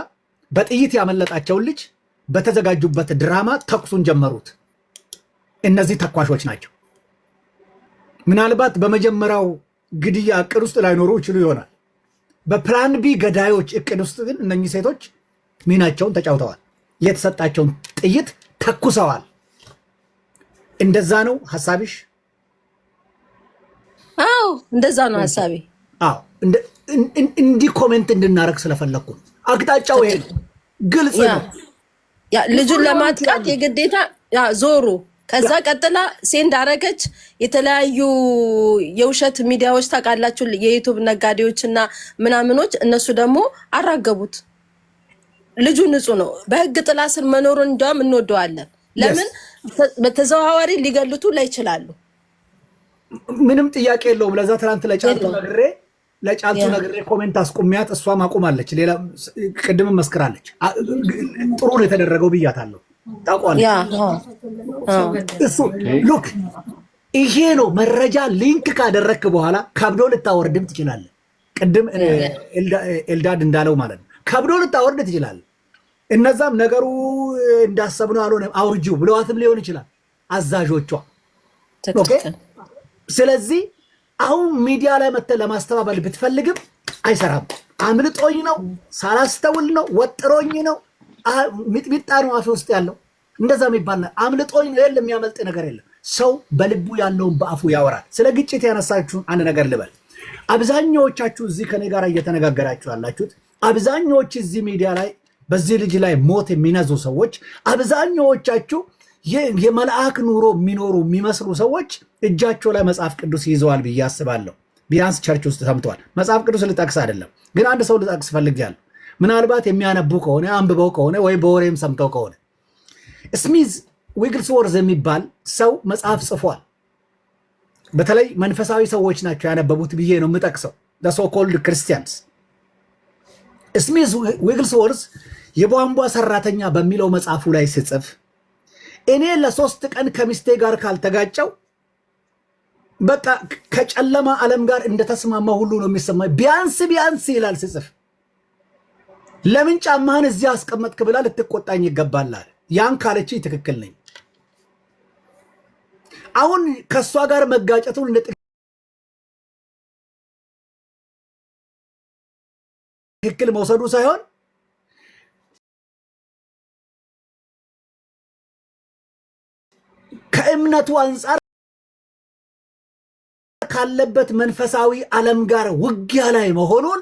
በጥይት ያመለጣቸውን ልጅ በተዘጋጁበት ድራማ ተኩሱን ጀመሩት። እነዚህ ተኳሾች ናቸው። ምናልባት በመጀመሪያው ግድያ እቅድ ውስጥ ላይኖሩ ይችሉ ይሆናል። በፕላን ቢ ገዳዮች እቅድ ውስጥ ግን እነኚህ ሴቶች ሚናቸውን ተጫውተዋል። የተሰጣቸውን ጥይት ተኩሰዋል። እንደዛ ነው ሐሳብሽ?
አዎ እንደዛ ነው ሐሳቤ።
አዎ እንዲህ ኮሜንት እንድናረግ ስለፈለኩ አቅጣጫው ይሄ ግልጽ ነው።
ያ ልጁን ለማጥቃት የግዴታ ዞሩ። ከዛ ቀጥላ ሴንድ አረገች። የተለያዩ የውሸት ሚዲያዎች ታውቃላችሁ፣ የዩቲዩብ ነጋዴዎችና ምናምኖች እነሱ ደግሞ አራገቡት። ልጁ ንጹህ ነው። በህግ ጥላ ስር መኖሩን እንደውም እንወደዋለን። ለምን በተዘዋዋሪ ሊገሉቱ ላይ ይችላሉ።
ምንም ጥያቄ የለውም። ለዛ ትናንት ለጫልቱ ነግሬ ኮሜንት አስቁሚያት፣ እሷም አቁማለች። ሌላ ቅድም መስክራለች። ጥሩ ነው የተደረገው ብያታለሁ። ታውቋለች እሱ ሉክ ይሄ ነው መረጃ ሊንክ ካደረክ በኋላ ከብዶ ልታወርድም ትችላለህ። ቅድም ኤልዳድ እንዳለው ማለት ነው ከብዶ ልታወርድ ትችላለህ። እነዛም ነገሩ እንዳሰብነው አልሆነም አውርጂው ብለዋትም ሊሆን ይችላል አዛዦቿ። ኦኬ ስለዚህ አሁን ሚዲያ ላይ መተህ ለማስተባበል ብትፈልግም አይሰራም። አምልጦኝ ነው፣ ሳላስተውል ነው፣ ወጥሮኝ ነው፣ ሚጥሚጣ ነው አፌ ውስጥ ያለው እንደዛ የሚባል አምልጦኝ ነው። የለም የሚያመልጥ ነገር የለም። ሰው በልቡ ያለውን በአፉ ያወራል። ስለ ግጭት ያነሳችሁን አንድ ነገር ልበል። አብዛኛዎቻችሁ እዚህ ከኔ ጋር እየተነጋገራችሁ ያላችሁት አብዛኛዎች እዚህ ሚዲያ ላይ በዚህ ልጅ ላይ ሞት የሚነዙ ሰዎች አብዛኛዎቻችሁ የመልአክ ኑሮ የሚኖሩ የሚመስሉ ሰዎች እጃቸው ላይ መጽሐፍ ቅዱስ ይዘዋል ብዬ አስባለሁ። ቢያንስ ቸርች ውስጥ ሰምተዋል። መጽሐፍ ቅዱስ ልጠቅስ አይደለም ግን አንድ ሰው ልጠቅስ ፈልጌያለሁ። ምናልባት የሚያነቡ ከሆነ አንብበው ከሆነ ወይ በወሬም ሰምተው ከሆነ ስሚዝ ዊግልስወርዝ የሚባል ሰው መጽሐፍ ጽፏል። በተለይ መንፈሳዊ ሰዎች ናቸው ያነበቡት ብዬ ነው የምጠቅሰው። ሶ ኮልድ ክርስቲያንስ። ስሚዝ ዊግልስወርዝ የቧንቧ ሰራተኛ በሚለው መጽሐፉ ላይ ስጽፍ እኔ ለ3 ቀን ከሚስቴ ጋር ካልተጋጨው በቃ ከጨለማ ዓለም ጋር እንደተስማማ ሁሉ ነው የሚሰማኝ። ቢያንስ ይላል ስጽፍ። ለምን ጫማህን እዚህ አስቀመጥክ ብላ ልትቆጣኝ ይገባላል። ያን ካለች ትክክል ነኝ። አሁን ከሷ ጋር መጋጨቱን እንደ ትክክል መውሰዱ ሳይሆን ከእምነቱ አንጻር ካለበት መንፈሳዊ ዓለም ጋር ውጊያ ላይ መሆኑን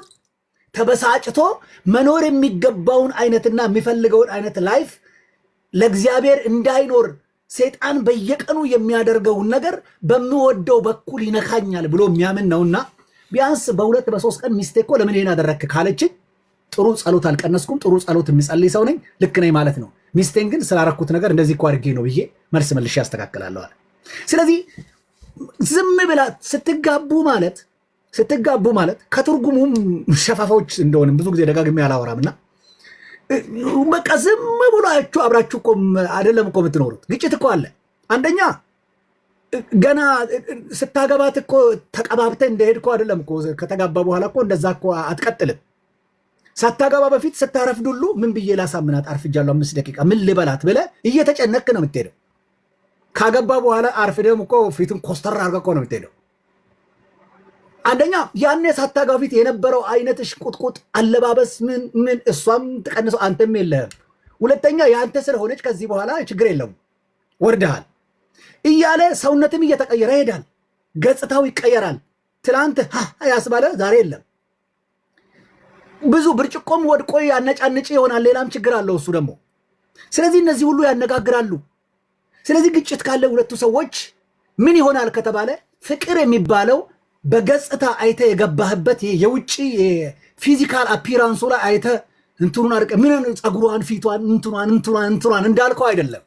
ተበሳጭቶ መኖር የሚገባውን አይነትና የሚፈልገውን አይነት ላይፍ ለእግዚአብሔር እንዳይኖር ሰይጣን በየቀኑ የሚያደርገውን ነገር በሚወደው በኩል ይነካኛል ብሎ የሚያምን ነውና ቢያንስ በሁለት በሶስት ቀን ሚስቴ እኮ ለምን ይሄን አደረክ ካለችኝ ጥሩ ጸሎት አልቀነስኩም፣ ጥሩ ጸሎት የሚጸልይ ሰው ነኝ፣ ልክ ነኝ ማለት ነው። ሚስቴን ግን ስላረኩት ነገር እንደዚህ እኮ አድርጌ ነው ብዬ መልስ መልሼ ያስተካክላለሁ አለ። ስለዚህ ዝም ብላ ስትጋቡ ማለት ከትርጉሙም ሸፋፋዎች እንደሆንም ብዙ ጊዜ ደጋግሜ አላወራምና በቃ ዝም ብላችሁ አብራችሁ እኮ አይደለም እኮ የምትኖሩት። ግጭት እኮ አለ። አንደኛ ገና ስታገባት እኮ ተቀባብተህ እንደሄድኩ አይደለም እኮ ከተጋባ በኋላ እኮ እንደዛ እኮ አትቀጥልም። ሳታገባ በፊት ስታረፍዱሉ ምን ብዬ ላሳምናት አርፍጃለሁ 5 ደቂቃ ምን ልበላት ብለህ እየተጨነቅ ነው የምትሄደው። ካገባ በኋላ አርፍደም እኮ ፊቱን ኮስተር አድርገህ እኮ ነው የምትሄደው። አንደኛ ያኔ ሳታገባ ፊት የነበረው አይነትሽ ቁጥቁጥ አለባበስ ምን እሷም ተቀንሰው አንተም የለህም። ሁለተኛ የአንተ ስለሆነች ከዚህ በኋላ ችግር የለውም ወርደሃል እያለ ሰውነትም እየተቀየረ ይሄዳል። ገጽታው ይቀየራል። ትላንት ያስባለ ዛሬ የለም። ብዙ ብርጭቆም ወድቆ ያነጫንጭ ይሆናል። ሌላም ችግር አለው እሱ ደግሞ። ስለዚህ እነዚህ ሁሉ ያነጋግራሉ። ስለዚህ ግጭት ካለ ሁለቱ ሰዎች ምን ይሆናል ከተባለ ፍቅር የሚባለው በገጽታ አይተ የገባህበት የውጪ ፊዚካል አፒራንሱ ላይ አይተ እንትኑን አርቀ ምን ጸጉሯን ፊቷን እንትኗን እንዳልከው አይደለም።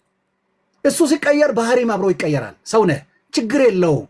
እሱ ሲቀየር ባህሪም አብሮ ይቀየራል። ሰው ነህ፣ ችግር የለውም።